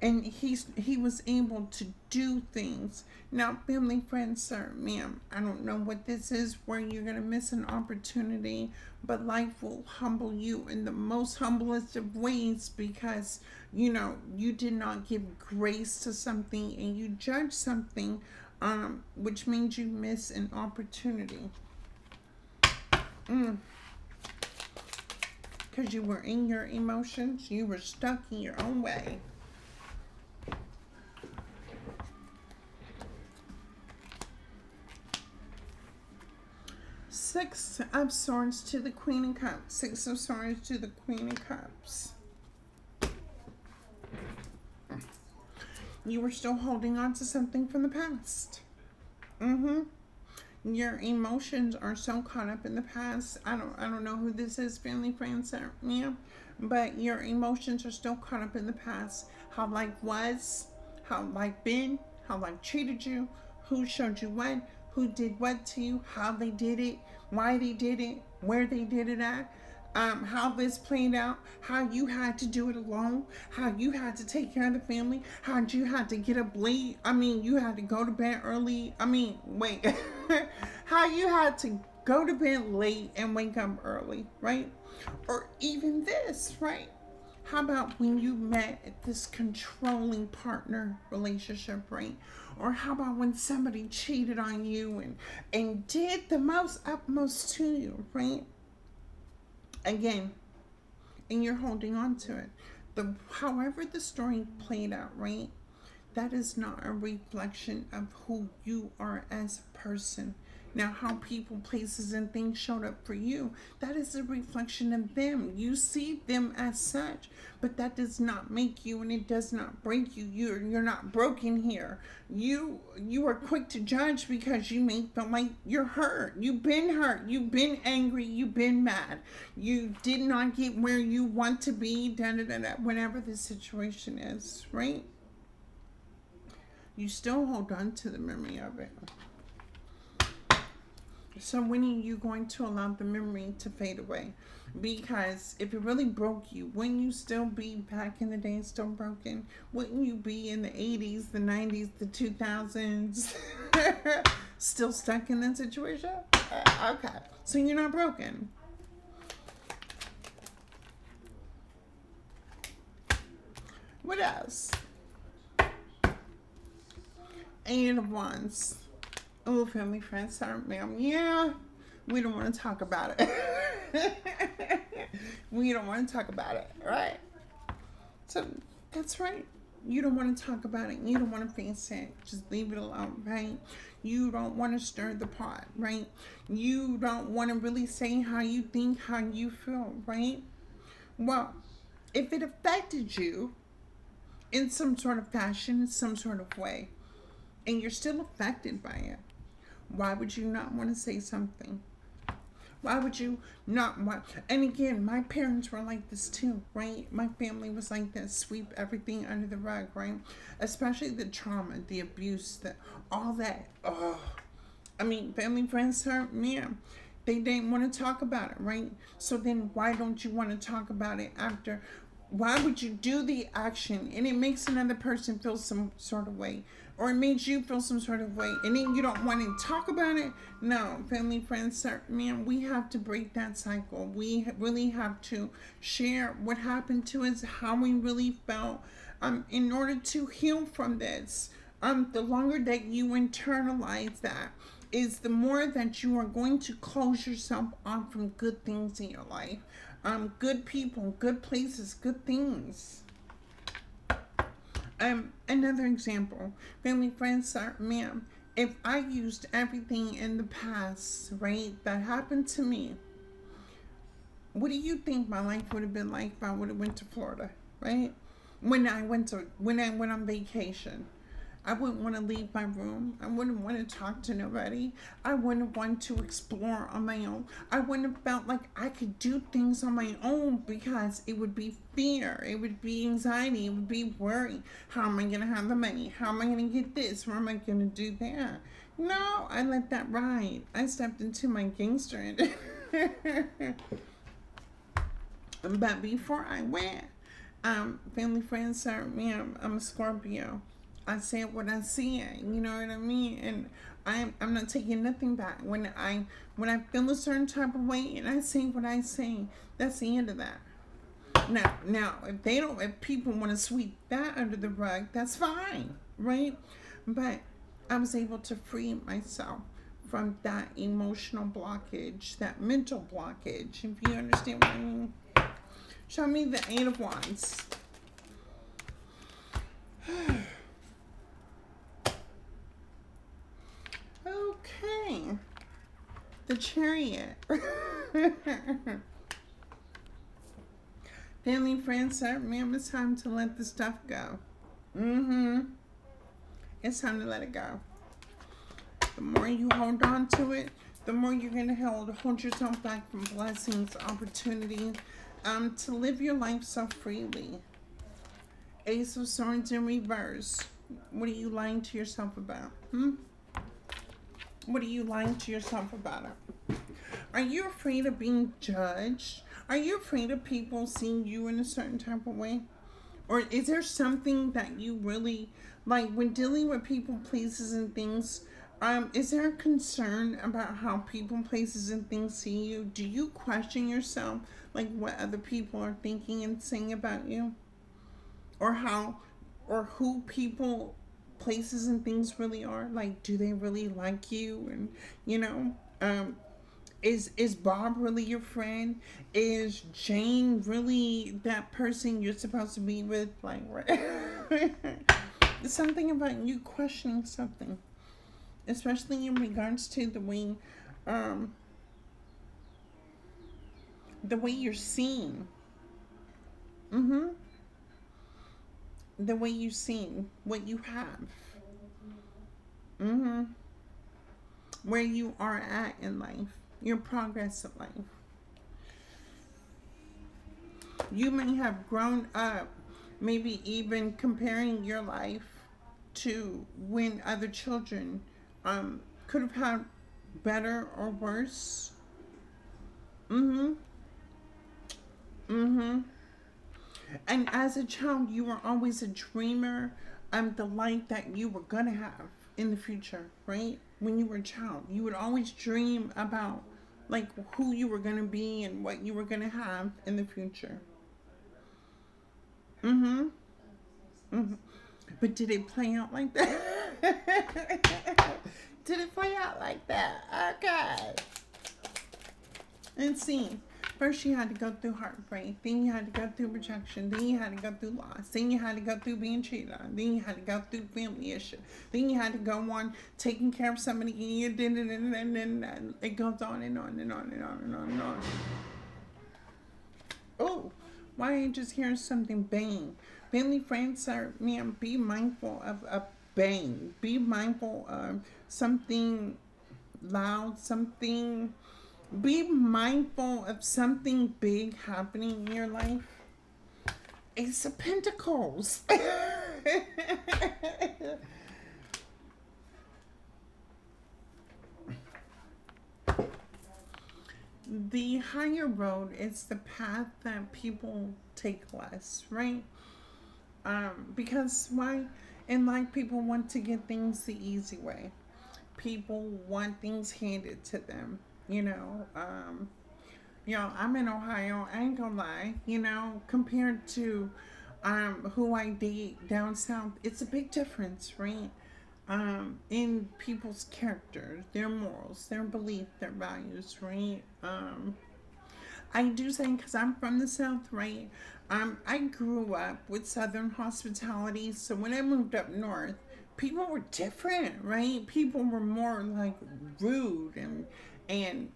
And he was able to do things. Now, family, friends, sir, ma'am, I don't know what this is where you're gonna miss an opportunity, but life will humble you in the most humblest of ways because you did not give grace to something and you judge something, which means you miss an opportunity. Because you were in your emotions, you were stuck in your own way. Six of Swords to the Queen of Cups. Six of Swords to the Queen of Cups. You were still holding on to something from the past. Your emotions are so caught up in the past. I don't know who this is, family, friends, or yeah, but your emotions are still caught up in the past. How life was, how life been, how life treated you, who showed you what, who did what to you, how they did it, why they did it, where they did it at, how this played out, how you had to do it alone, how you had to take care of the family, how you had to get up late. I mean, you had to go to bed early. I mean, wait, how you had to go to bed late and wake up early, right? Or even this, right? How about when you met this controlling partner relationship, right? Or how about when somebody cheated on you and did the most utmost to you, right? Again, and you're holding on to it. However the story played out, right? That is not a reflection of who you are as a person. Now, how people, places, and things showed up for you, that is a reflection of them. You see them as such, but that does not make you, and it does not break you. You're not broken here. You are quick to judge because you may feel like you're hurt. You've been hurt. You've been angry. You've been mad. You did not get where you want to be. Da da da da. Whatever the situation is, right? You still hold on to the memory of it. So when are you going to allow the memory to fade away? Because if it really broke you, wouldn't you still be back in the day still broken? Wouldn't you be in the 80s, the 90s, the 2000s still stuck in that situation? Okay, so you're not broken. What else? Eight of Wands. Oh, family, friends, sorry, ma'am. Yeah, we don't want to talk about it. We don't want to talk about it, right? So that's right. You don't want to talk about it. You don't want to face it. Just leave it alone, right? You don't want to stir the pot, right? You don't want to really say how you think, how you feel, right? Well, if it affected you in some sort of fashion, in some sort of way, and you're still affected by it, why would you not want to say something? Why would you not want? And again, my parents were like this too, right? My family was like this, sweep everything under the rug, right? Especially the trauma, the abuse, all that. Oh, I mean, family, friends hurt me. They didn't want to talk about it, right? So then why don't you want to talk about it after? Why would you do the action and it makes another person feel some sort of way, or it makes you feel some sort of way, and then you don't want to talk about it? No, family, friends, man, we have to break that cycle. We really have to share what happened to us, how we really felt, in order to heal from this. The longer that you internalize that, is the more that you are going to close yourself off from good things in your life. Good people, good places, good things. Another example, family, friends, ma'am, if I used everything in the past, right, that happened to me, what do you think my life would have been like if I would have went to Florida, right? when I went on vacation, I wouldn't want to leave my room. I wouldn't want to talk to nobody. I wouldn't want to explore on my own. I wouldn't have felt like I could do things on my own because it would be fear. It would be anxiety. It would be worry. How am I going to have the money? How am I going to get this? Where am I going to do that? No, I let that ride. I stepped into my gangster. But before I went, family friends served me. I'm a Scorpio. I said what I said. You know what I mean? And I'm not taking nothing back. When I feel a certain type of way and I say what I say, that's the end of that. Now, if people want to sweep that under the rug, that's fine, right? But I was able to free myself from that emotional blockage, that mental blockage. If you understand what I mean. Show me the Eight of Wands. Okay. The Chariot. Family, friends, ma'am, it's time to let the stuff go. It's time to let it go. The more you hold on to it, the more you're going to hold yourself back from blessings, opportunities, to live your life so freely. Ace of Swords in reverse. What are you lying to yourself about? What are you lying to yourself about it? Are you afraid of being judged? Are you afraid of people seeing you in a certain type of way? Or is there something that you really, like when dealing with people, places, and things, is there a concern about how people, places, and things see you? Do you question yourself, like what other people are thinking and saying about you? Or who people, places, and things really are? Like, do they really like you? And, is Bob really your friend? Is Jane really that person you're supposed to be with? Like, right? Something about you questioning something, especially in regards to the way you're seen. The way you seen what you have. Where you are at in life, your progress in life. You may have grown up, maybe even comparing your life to when other children could have had better or worse. And as a child, you were always a dreamer of the life that you were gonna have in the future, right? When you were a child, you would always dream about like who you were gonna be and what you were gonna have in the future. But did it play out like that? Did it play out like that? Okay. And see, first you had to go through heartbreak, then you had to go through rejection, then you had to go through loss, then you had to go through being cheated on, then you had to go through family issues, then you had to go on taking care of somebody, and you did it, and then it goes on and on and on and on and on and on. Oh, why are you just hearing something bang? Family, friends, ma'am, be mindful of a bang. Be mindful of something loud, something. Be mindful of something big happening in your life. Ace of Pentacles. The higher road is the path that people take less, right? Because why? In life, people want to get things the easy way. People want things handed to them. I'm in Ohio. I ain't gonna lie. Compared to who I date down south, it's a big difference, right? In people's character, their morals, their belief, their values, right? I do say because I'm from the South, right? I grew up with Southern hospitality, so when I moved up north, people were different, right? People were more like rude and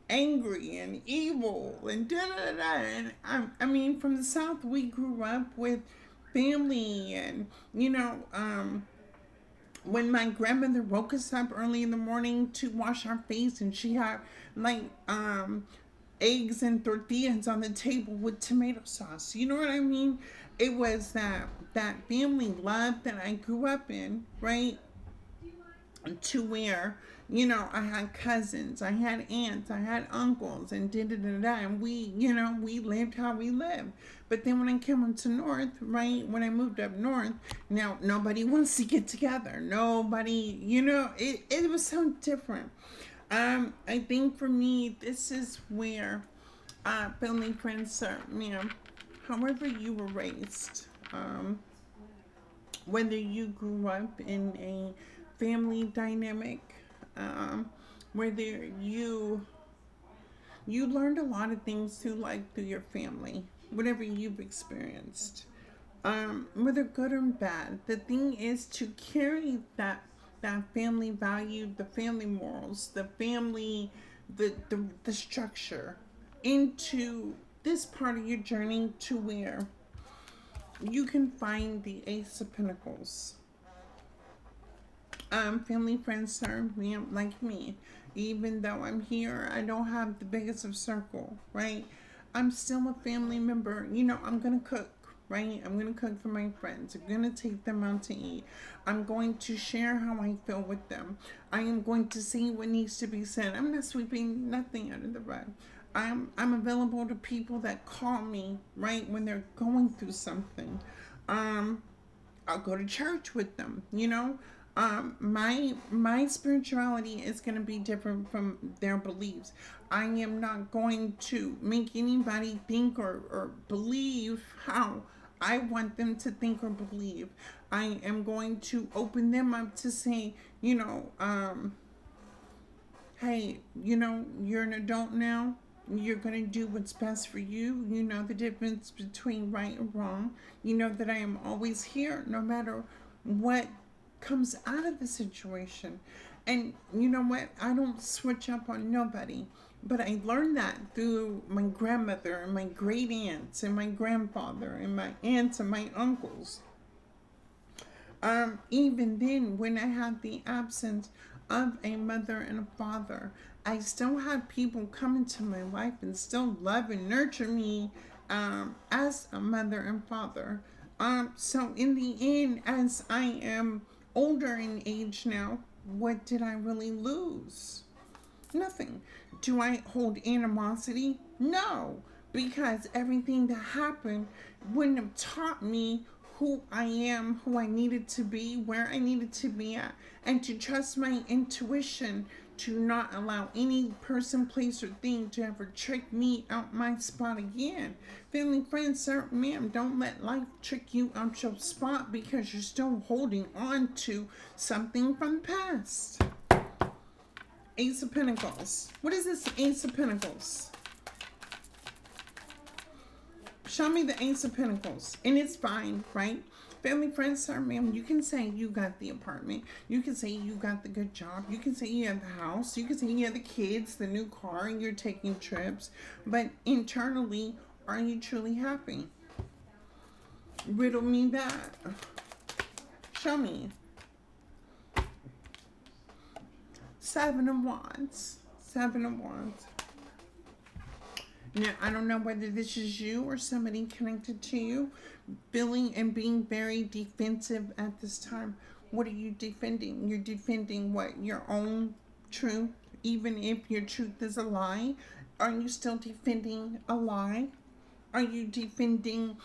angry and evil and da da da. And I mean, from the South, we grew up with family. And, when my grandmother woke us up early in the morning to wash our face, and she had like eggs and tortillas on the table with tomato sauce. You know what I mean? It was that family love that I grew up in, right? To where, I had cousins, I had aunts, I had uncles, and da da da da, and we lived how we lived. But then when I came up to North, right, when I moved up North, now nobody wants to get together. Nobody, it was so different. I think for me, this is where family friends are, however you were raised, whether you grew up in a family dynamic, whether you learned a lot of things through your family, whatever you've experienced, whether good or bad. The thing is to carry that family value, the family morals, the family, the structure into this part of your journey to where you can find the Ace of Pentacles. Family friends serve me like me. Even though I'm here, I don't have the biggest of circle, right? I'm still a family member. I'm gonna cook, right? I'm gonna cook for my friends. I'm gonna take them out to eat. I'm going to share how I feel with them. I am going to see what needs to be said. I'm not sweeping nothing under the rug. I'm available to people that call me, right, when they're going through something. I'll go to church with them, my spirituality is going to be different from their beliefs. I am not going to make anybody think or believe how I want them to think or believe. I am going to open them up to say, hey, you're an adult now. You're going to do what's best for you. You know the difference between right and wrong. You know that I am always here no matter what comes out of the situation. And you know what? I don't switch up on nobody. But I learned that through my grandmother and my great aunts and my grandfather and my aunts and my uncles. Even then, when I had the absence of a mother and a father, I still had people come into my life and still love and nurture me as a mother and father. So in the end, as I am older in age now, what did I really lose? Nothing. Do I hold animosity? No, because everything that happened wouldn't have taught me who I am, who I needed to be, where I needed to be at, and to trust my intuition to not allow any person, place, or thing to ever trick me out my spot again. Family, friends, sir, ma'am, don't let life trick you out your spot because you're still holding on to something from the past. Ace of Pentacles. What is this Ace of Pentacles? Show me the Ace of Pentacles. And it's fine, right? Family, friends, sir, ma'am, you can say you got the apartment. You can say you got the good job. You can say you have the house. You can say you have the kids, the new car, and you're taking trips. But internally, are you truly happy? Riddle me that. Show me. Seven of Wands. Seven of Wands. Now, I don't know whether this is you or somebody connected to you, feeling and being very defensive at this time. What are you defending? You're defending what? Your own truth, even if your truth is a lie. Are you still defending a lie? Are you defending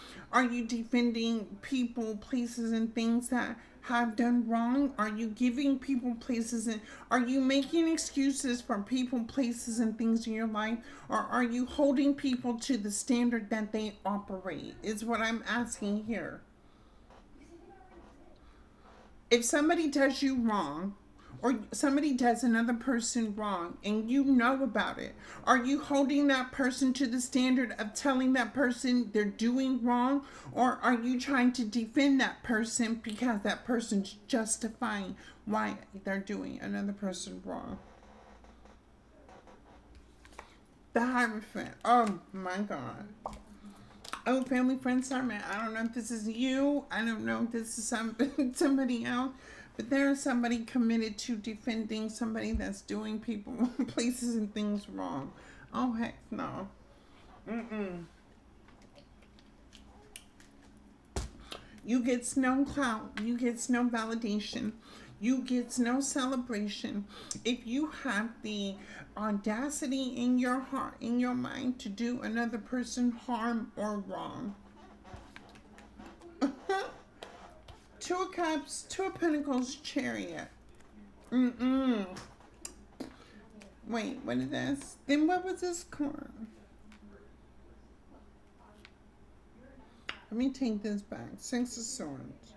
people, places, and things that have done wrong? Are you giving people, places, and are you making excuses for people, places, and things in your life? Or are you holding people to the standard that they operate? Is what I'm asking here. If somebody does you wrong, or somebody does another person wrong and you know about it, are you holding that person to the standard of telling that person they're doing wrong? Or are you trying to defend that person because that person's justifying why they're doing another person wrong? The Hierophant. Oh my God. Oh, family, friends, sermon. I don't know if this is you. I don't know if this is somebody else. But there is somebody committed to defending somebody that's doing people, places, and things wrong. Oh, heck no. Mm-mm. You get no clout. You get no validation. You get no celebration. If you have the audacity in your heart, in your mind, to do another person harm or wrong. Two of Cups, Two of Pentacles, Chariot. Mm-mm. Wait, what is this? Then what was this card? Let me take this back. Six of Swords.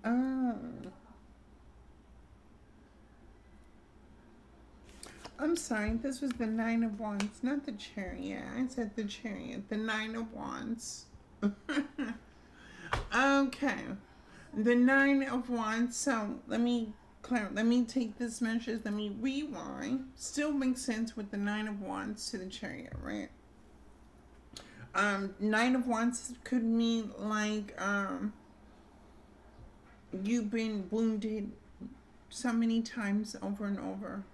Oh. I'm sorry, this was the Nine of Wands, not the Chariot. I said the Chariot, the Nine of Wands. Okay. The Nine of Wands. So let me take this message. Let me rewind. Still makes sense with the Nine of Wands to the Chariot, right? Nine of Wands could mean like you've been wounded so many times over and over.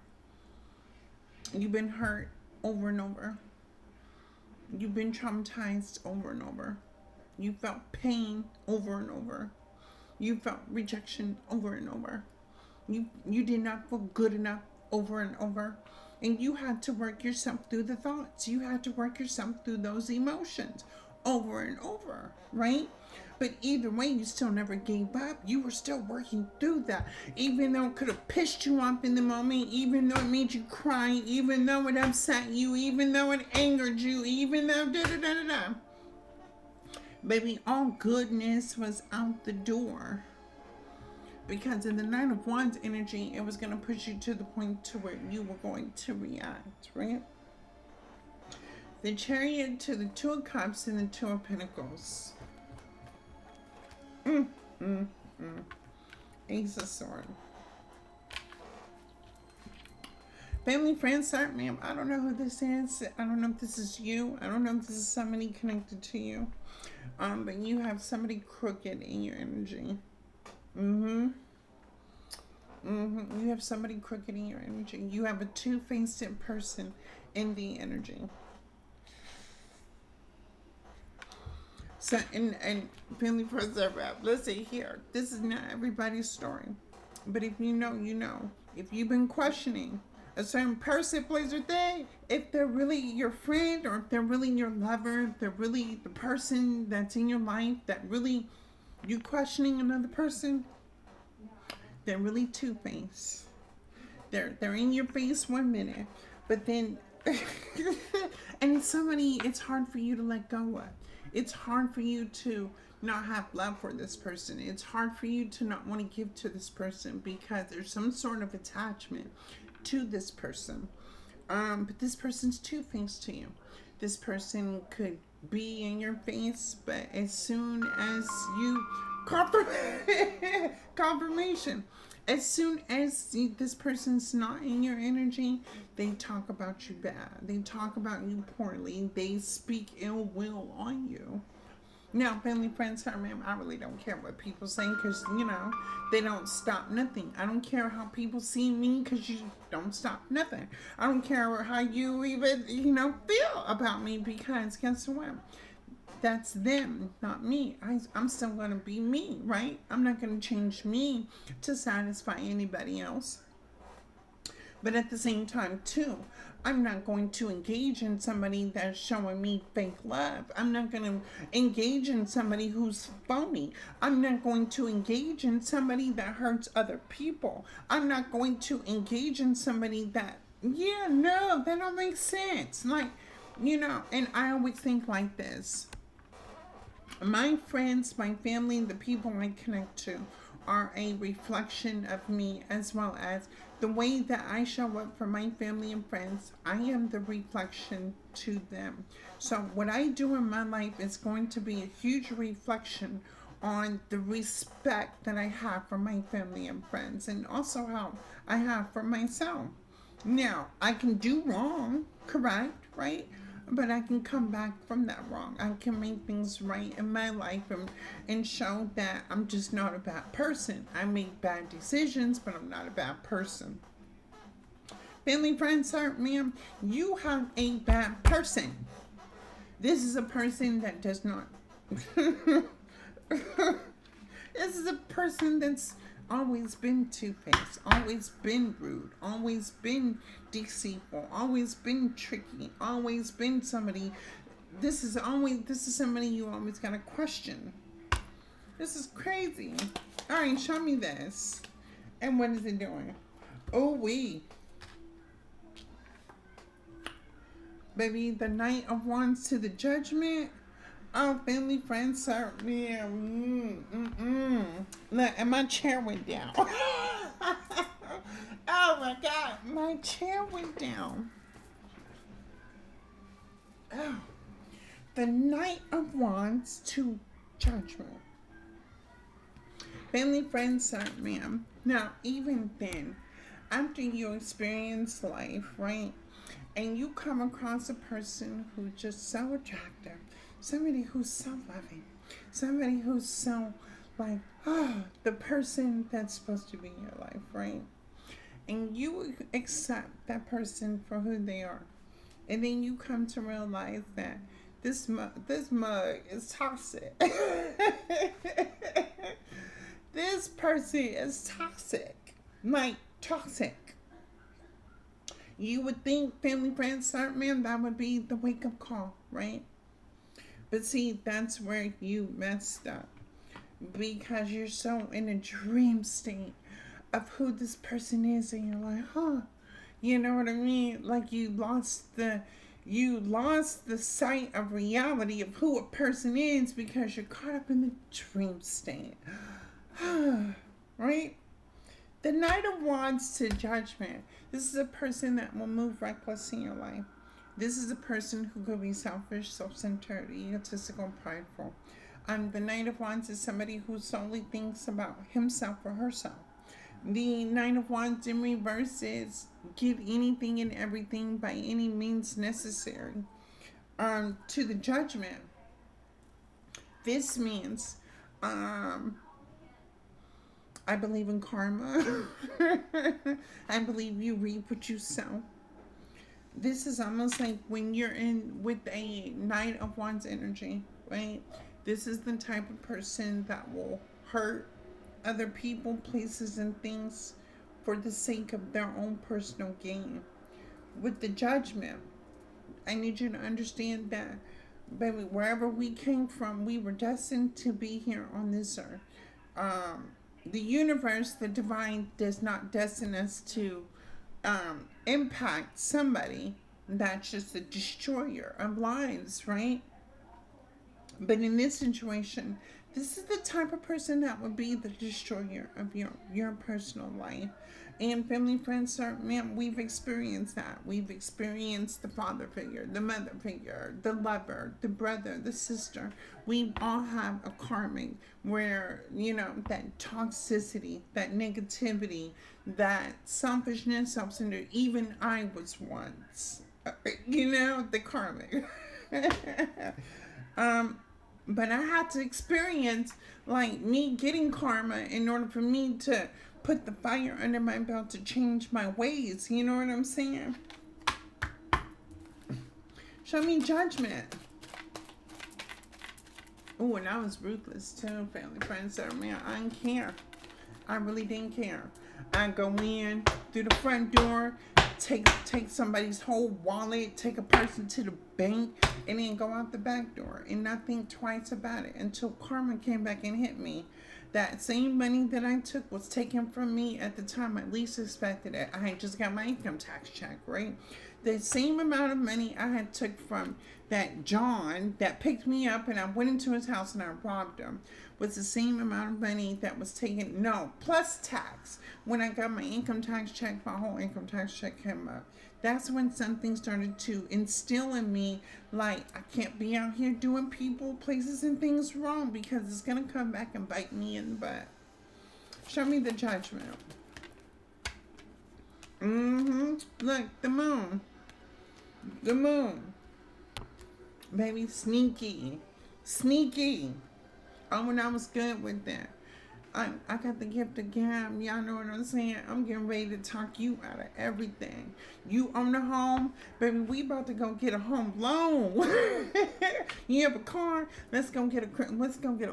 You've been hurt over and over. You've been traumatized over and over. You felt pain over and over. You felt rejection over and over. You did not feel good enough over and over. And you had to work yourself through the thoughts. You had to work yourself through those emotions over and over, right? But either way, you still never gave up. You were still working through that. Even though it could have pissed you off in the moment, even though it made you cry, even though it upset you, even though it angered you, even though da-da-da-da-da. Baby, all goodness was out the door. Because in the Nine of Wands energy, it was going to push you to the point to where you were going to react, right? The Chariot to the Two of Cups and the Two of Pentacles. Ace of Swords. Family, friends, sorry, ma'am. I don't know who this is. I don't know if this is you. I don't know if this is somebody connected to you. But you have somebody crooked in your energy. You have somebody crooked in your energy. You have a two-faced person in the energy. So, and family, friends, let's say here, this is not everybody's story. But if you know, you know. If you've been questioning a certain person, place, or thing, if they're really your friend, or if they're really your lover, if they're really the person that's in your life, that really you questioning another person, they're really two-faced. They're in your face 1 minute, but then and it's somebody it's hard for you to let go of. It's hard for you to not have love for this person. It's hard for you to not want to give to this person because there's some sort of attachment to this person. But this person's two-faced to you. This person could be in your face, but as soon as you confirmation, as soon as this person's not in your energy, they talk about you bad. They talk about you poorly. They speak ill will on you. Now, family, friends, ma'am, I really don't care what people say because, they don't stop nothing. I don't care how people see me because you don't stop nothing. I don't care how you even, feel about me because guess what? That's them, not me. I'm still going to be me, right? I'm not going to change me to satisfy anybody else. But at the same time, too, I'm not going to engage in somebody that's showing me fake love. I'm not going to engage in somebody who's phony. I'm not going to engage in somebody that hurts other people. I'm not going to engage in somebody that, that don't make sense. Like, and I always think like this. My friends, my family, the people I connect to are a reflection of me, as well as the way that I show up for my family and friends. I am the reflection to them. So what I do in my life is going to be a huge reflection on the respect that I have for my family and friends, and also how I have for myself. Now, I can do wrong, correct, right? But I can come back from that wrong. I can make things right in my life and show that I'm just not a bad person. I make bad decisions, but I'm not a bad person. Family, friends, sir, ma'am, you have a bad person. This is a person that does not. This is a person that's always been two-faced, always been rude, always been deceitful, always been tricky, always been somebody. This is somebody you always gotta question. This is crazy. All right, show me this. And what is it doing? Oh, baby, the Knight of Wands to the Judgment. Oh, family, friends, sir. Yeah. Look, and my chair went down. Oh my God, my chair went down. Oh, the Knight of Wands to Judgment. Family, friends, sir, ma'am. Now, even then, after you experience life, right, and you come across a person who's just so attractive, somebody who's so loving, somebody who's so like, the person that's supposed to be in your life, right? And you accept that person for who they are. And then you come to realize that this mug is toxic. This person is toxic. Like, toxic. You would think, family, friends, man, that would be the wake-up call, right? But see, that's where you messed up. Because you're so in a dream state of who this person is, and you're like, you know what I mean? Like you lost the sight of reality of who a person is because you're caught up in the dream state. Right? The Knight of Wands to Judgment. This is a person that will move reckless in your life. This is a person who could be selfish, self-centered, egotistical, prideful. The Knight of Wands is somebody who solely thinks about himself or herself. The Knight of Wands in reverse is give anything and everything by any means necessary. To the Judgment. This means, I believe in karma. I believe you reap what you sow. This is almost like when you're in with a Knight of Wands energy, right? This is the type of person that will hurt other people, places, and things for the sake of their own personal gain. With the Judgment, I need you to understand that, baby, wherever we came from, we were destined to be here on this earth. The universe, the divine, does not destine us to impact somebody that's just a destroyer of lives, right? But in this situation, this is the type of person that would be the destroyer of your personal life. And family, friends, sir, man, we've experienced that. We've experienced the father figure, the mother figure, the lover, the brother, the sister. We all have a karmic where, that toxicity, that negativity, that selfishness, self-centered. Even I was once, the karmic. But I had to experience like me getting karma in order for me to put the fire under my belt to change my ways. You know what I'm saying? Show me Judgment. Oh, and I was ruthless too, family, friends. Man, I didn't care. I really didn't care. I go in through the front door, take somebody's whole wallet, take a person to the bank, and then go out the back door and not think twice about it until karma came back and hit me. That same money that I took was taken from me at the time I least expected it. I had just got my income tax check, right? The same amount of money I had took from that John that picked me up and I went into his house and I robbed him was the same amount of money that was taken, plus tax. When I got my income tax check, my whole income tax check came up. That's when something started to instill in me, like, I can't be out here doing people, places, and things wrong because it's going to come back and bite me in the butt. Show me the Judgment. Look, the moon. The moon. Baby, sneaky. Sneaky. Oh, when I was good with that. I got the gift of gab. Y'all know what I'm saying? I'm getting ready to talk you out of everything. You own a home, baby. We about to go get a home loan. You have a car. Let's go get a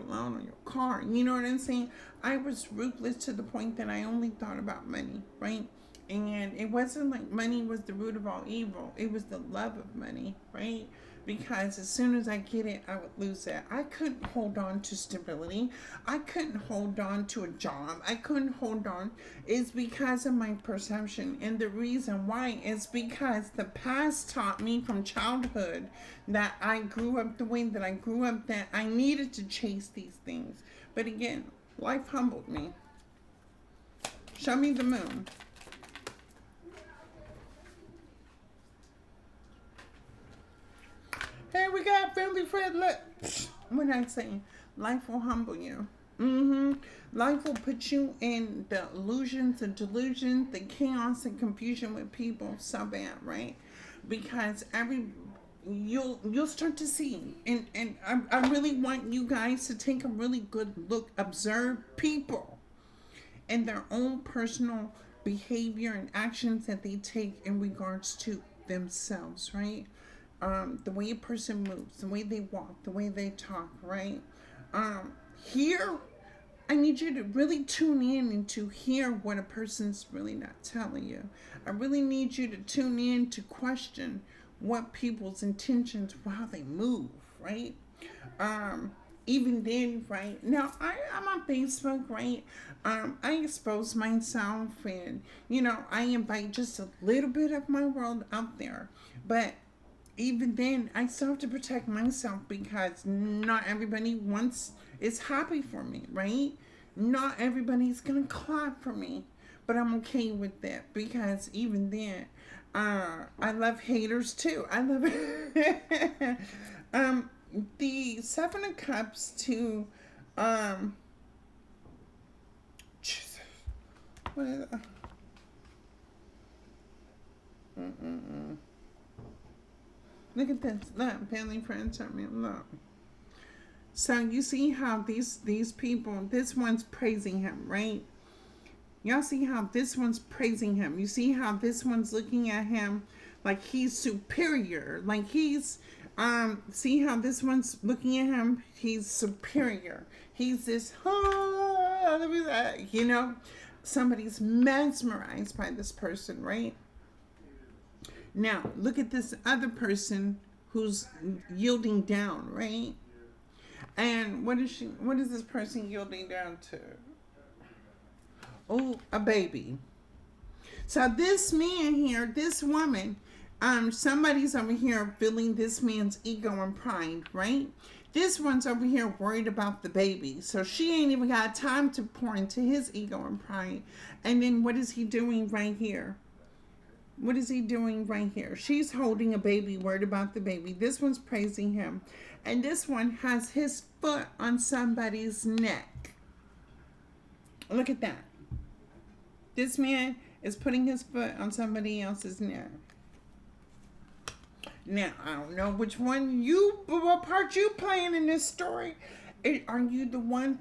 loan on your car. You know what I'm saying? I was ruthless to the point that I only thought about money, right? And it wasn't like money was the root of all evil. It was the love of money, right? Because as soon as I get it, I would lose it. I couldn't hold on to stability. I couldn't hold on to a job. I couldn't hold on. It's because of my perception. And the reason why is because the past taught me from childhood that I grew up the way that I grew up, that I needed to chase these things. But again, life humbled me. Show me the moon. Hey, we got family friend. Look, what I'm saying, life will humble you. Life will put you in the illusions, the delusions, the chaos and confusion with people so bad, right? Because you'll start to see, and I really want you guys to take a really good look, observe people and their own personal behavior and actions that they take in regards to themselves, right? The way a person moves, the way they walk, the way they talk, right? Here, I need you to really tune in and to hear what a person's really not telling you. I really need you to tune in to question what people's intentions while they move, right? Even then, right now, I'm on Facebook, right? I expose myself, and I invite just a little bit of my world out there, but even then, I still have to protect myself because not everybody wants is happy for me, right? Not everybody's gonna clap for me, but I'm okay with that because even then, I love haters too. I love it. The Seven of Cups to Jesus, what is it? Mm-mm-mm. Look at this. Look, family friends tell me. Look. So you see how these people, this one's praising him, right? Y'all see how this one's praising him. You see how this one's looking at him like he's superior. Like he's see how this one's looking at him? He's superior. He's this somebody's mesmerized by this person, right? Now, look at this other person who's yielding down, right? And what is this person yielding down to? Oh, a baby. So this man here, this woman, somebody's over here feeling this man's ego and pride, right? This one's over here worried about the baby. So she ain't even got time to pour into his ego and pride. And then what is he doing right here? What is he doing right here? She's holding a baby, worried about the baby. This one's praising him. And this one has his foot on somebody's neck. Look at that. This man is putting his foot on somebody else's neck. Now, I don't know which one what part you playing in this story. Are you the one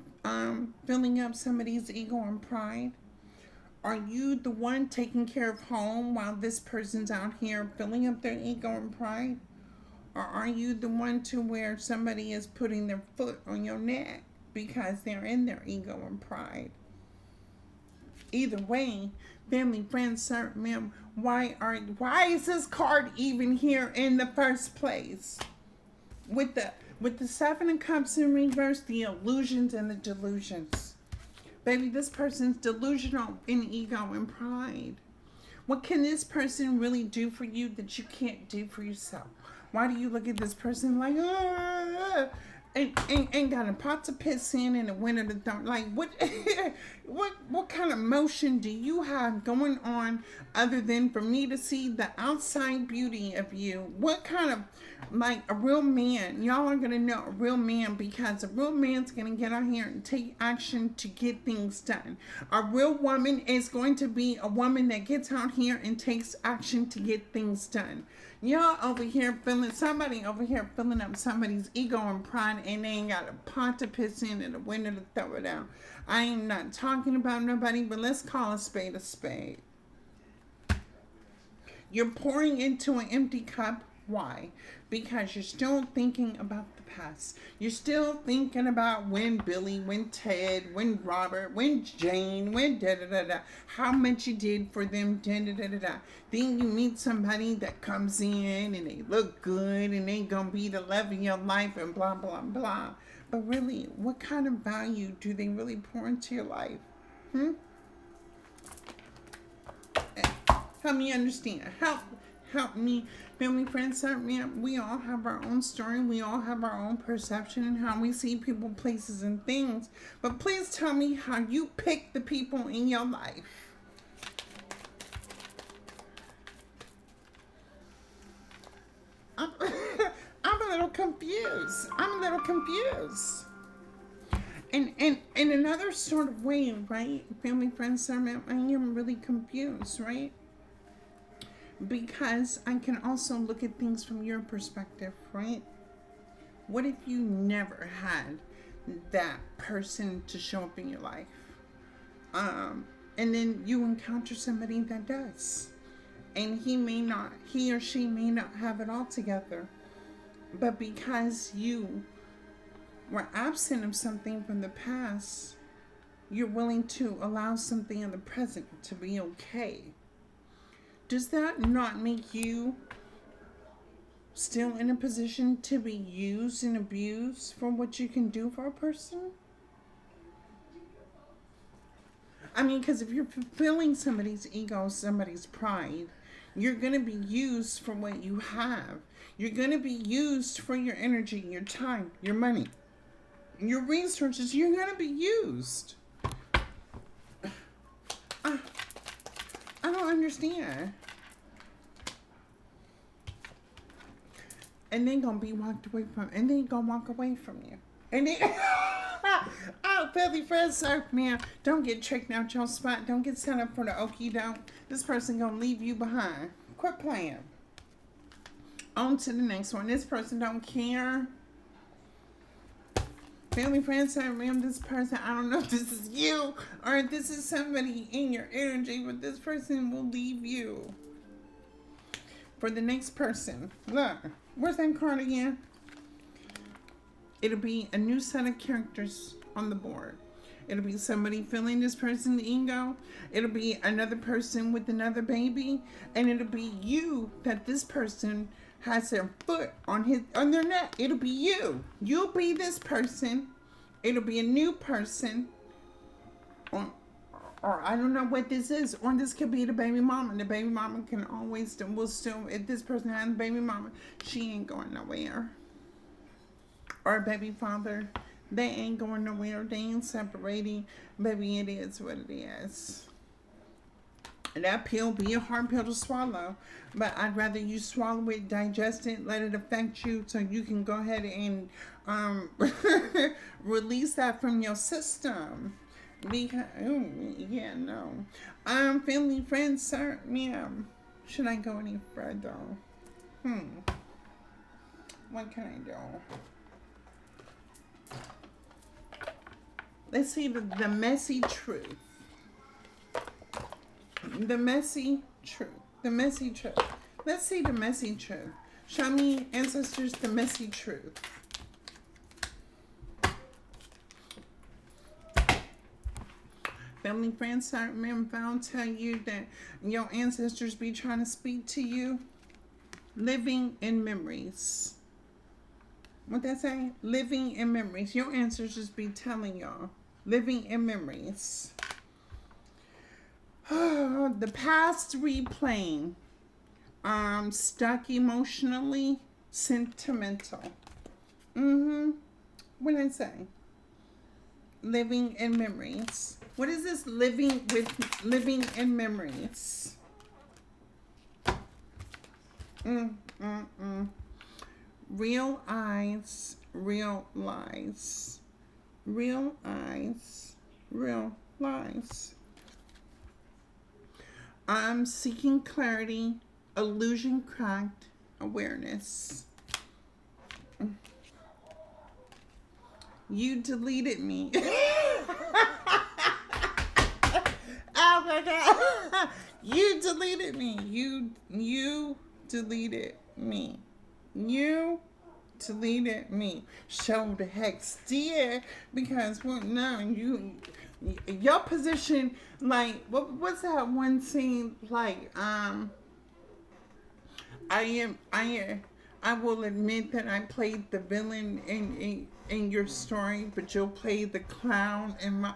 filling up somebody's ego and pride? Are you the one taking care of home while this person's out here filling up their ego and pride? Or are you the one to where somebody is putting their foot on your neck because they're in their ego and pride? Either way, family, friends, sir, ma'am, why is this card even here in the first place? With the Seven of Cups in reverse, the illusions and the delusions. Baby, this person's delusional in ego and pride. What can this person really do for you that you can't do for yourself? Why do you look at this person like, and got a pot to piss in and a winter to dump. Like what what kind of motion do you have going on other than for me to see the outside beauty of you? What kind of, like, a real man, y'all are gonna know a real man, because a real man's gonna get out here and take action to get things done. A real woman is going to be a woman that gets out here and takes action to get things done. Y'all over here feeling, somebody over here filling up somebody's ego and pride, and they ain't got a pot to piss in and a window to throw it out. I am not talking about nobody, but let's call a spade a spade. You're pouring into an empty cup. Why? Because you're still thinking about the past. You're still thinking about when Billy, when Ted, when Robert, when Jane, when da da da da, how much you did for them, da da da da da. Then you meet somebody that comes in and they look good and they gonna be the love of your life and blah blah blah. But really, what kind of value do they really pour into your life? Help me understand. Help me, family, friends, we all have our own story. We all have our own perception and how we see people, places, and things. But please tell me how you pick the people in your life. I'm, I'm a little confused. And in another sort of way, right? Family, friends, I am really confused, right? Because I can also look at things from your perspective, right? What if you never had that person to show up in your life? And then you encounter somebody that does. And he or she may not have it all together. But because you were absent of something from the past, you're willing to allow something in the present to be okay. Does that not make you still in a position to be used and abused for what you can do for a person? I mean, because if you're fulfilling somebody's ego, somebody's pride, you're going to be used for what you have. You're going to be used for your energy, your time, your money, your resources. You're going to be used. I don't understand. And then gonna be walked away from, and then gonna walk away from you. And then, oh, filthy friends, sir, man, don't get tricked out your spot. Don't get set up for the okie doke. This person gonna leave you behind. Quit playing. On to the next one. This person don't care. Family, friends, sir, ma'am, this person, I don't know if this is you or if this is somebody in your energy, but this person will leave you. For the next person, look, where's that card again? It'll be a new set of characters on the board. It'll be somebody filling this person's ego. It'll be another person with another baby. And it'll be you that this person has their foot on their neck. It'll be you. You'll be this person. It'll be a new person. Or I don't know what this is. Or this could be the baby mama. The baby mama can always if this person has a baby mama, she ain't going nowhere. Or a baby father, they ain't going nowhere. They ain't separating. Baby, it is what it is. And that pill be a hard pill to swallow. But I'd rather you swallow it, digest it, let it affect you so you can go ahead and release that from your system. Because, yeah, no. Family, friends, sir, ma'am. Should I go any further? What can I do? Let's see the messy truth. The messy truth. The messy truth. Let's see the messy truth. Show me, ancestors, the messy truth. Family, friends, certain men found tell you that your ancestors be trying to speak to you. Living in memories. What that say? Living in memories. Your ancestors be telling y'all. Living in memories. The past replaying. Stuck emotionally. Sentimental. What did I say? Living in memories. What is this living in memories? Mm, mm, mm. Real eyes, real lies. Real eyes, real lies. I'm seeking clarity, illusion cracked, awareness. You deleted me. Oh my God. You deleted me. You deleted me. You deleted me. Show the heck steer, because well, no, your position, like what's that one scene like? I will admit that I played the villain in your story, but you'll play the clown in my.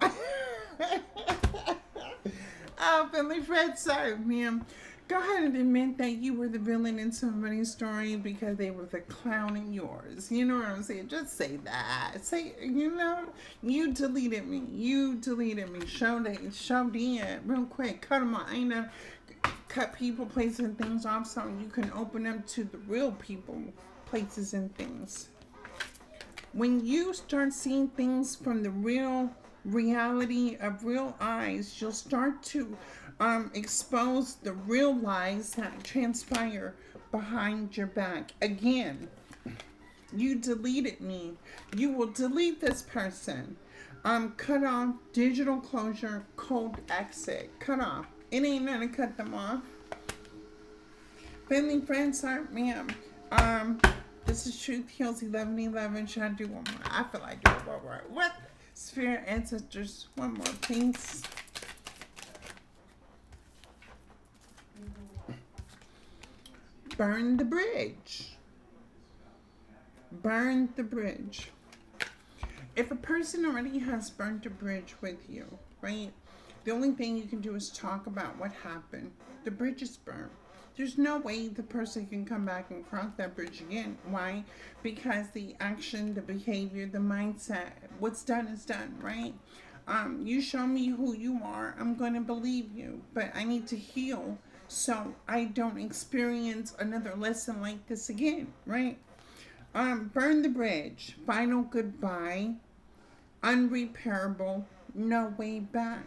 Oh, Billy Fred, sorry, ma'am. Go ahead and admit that you were the villain in somebody's story because they were the clown in yours. You know what I'm saying? Just say that. Say, you deleted me. You deleted me. Show the real quick. Cut them off. I ain't never cut people, places, and things off so you can open them to the real people, places, and things. When you start seeing things from the real reality of real eyes, you'll start to expose the real lies that transpire behind your back. Again, you deleted me. You will delete this person. Cut off, digital closure, cold exit. Cut off. It ain't nothing to cut them off. Family, friends, sorry, ma'am. This is Truth Heals 1111. Should I do one more? I feel like doing one more. What? Spirit ancestors, one more, please. Burn the bridge. Burn the bridge. If a person already has burned a bridge with you, right? The only thing you can do is talk about what happened. The bridge is burned. There's no way the person can come back and cross that bridge again. Why? Because the action, the behavior, the mindset, what's done is done, right? You show me who you are, I'm going to believe you. But I need to heal so I don't experience another lesson like this again, right? Burn the bridge. Final goodbye. Unrepairable. No way back.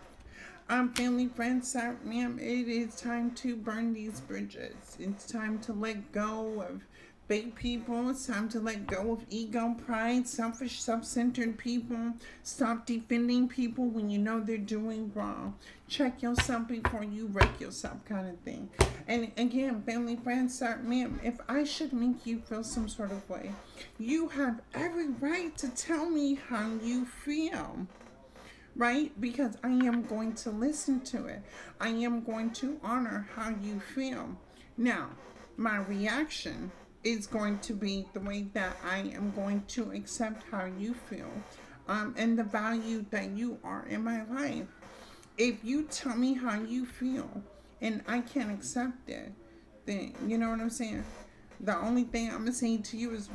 Family, friends, ma'am, it is time to burn these bridges. It's time to let go of fake people. It's time to let go of ego, pride, selfish, self-centered people. Stop defending people when you know they're doing wrong. Check yourself before you wreck yourself, kind of thing. And again, family, friends, ma'am, if I should make you feel some sort of way, you have every right to tell me how you feel. Right? Because I am going to listen to it. I am going to honor how you feel. Now, my reaction is going to be the way that I am going to accept how you feel, and the value that you are in my life. If you tell me how you feel and I can't accept it, then you know what I'm saying? The only thing I'm going to say to you is,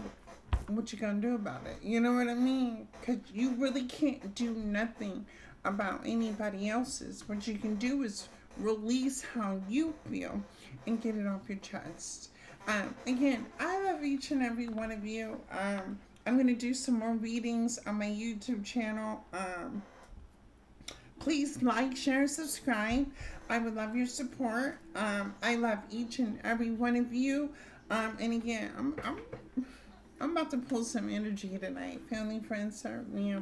what you gonna do about it? You know what I mean? Because you really can't do nothing about anybody else's. What you can do is release how you feel and get it off your chest. Again, I love each and every one of you. I'm gonna do some more readings on my YouTube channel. Please like, share, subscribe. I would love your support. I love each and every one of you. And again, I'm about to pull some energy tonight. Family, friends, certainly.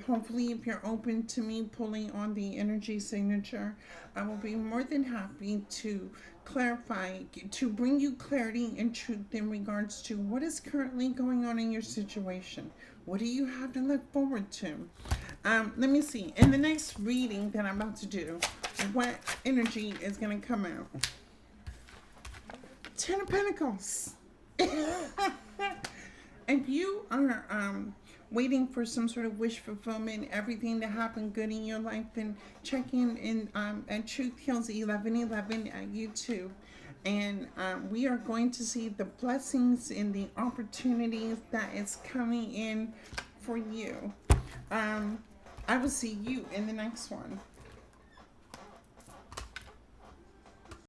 Hopefully, if you're open to me pulling on the energy signature, I will be more than happy to clarify, to bring you clarity and truth in regards to what is currently going on in your situation. What do you have to look forward to? Let me see. In the next reading that I'm about to do, what energy is going to come out? Ten of Pentacles. If you are waiting for some sort of wish fulfillment, everything to happen good in your life, then check in at Truth Heals 1111 at YouTube. And we are going to see the blessings and the opportunities that is coming in for you. I will see you in the next one.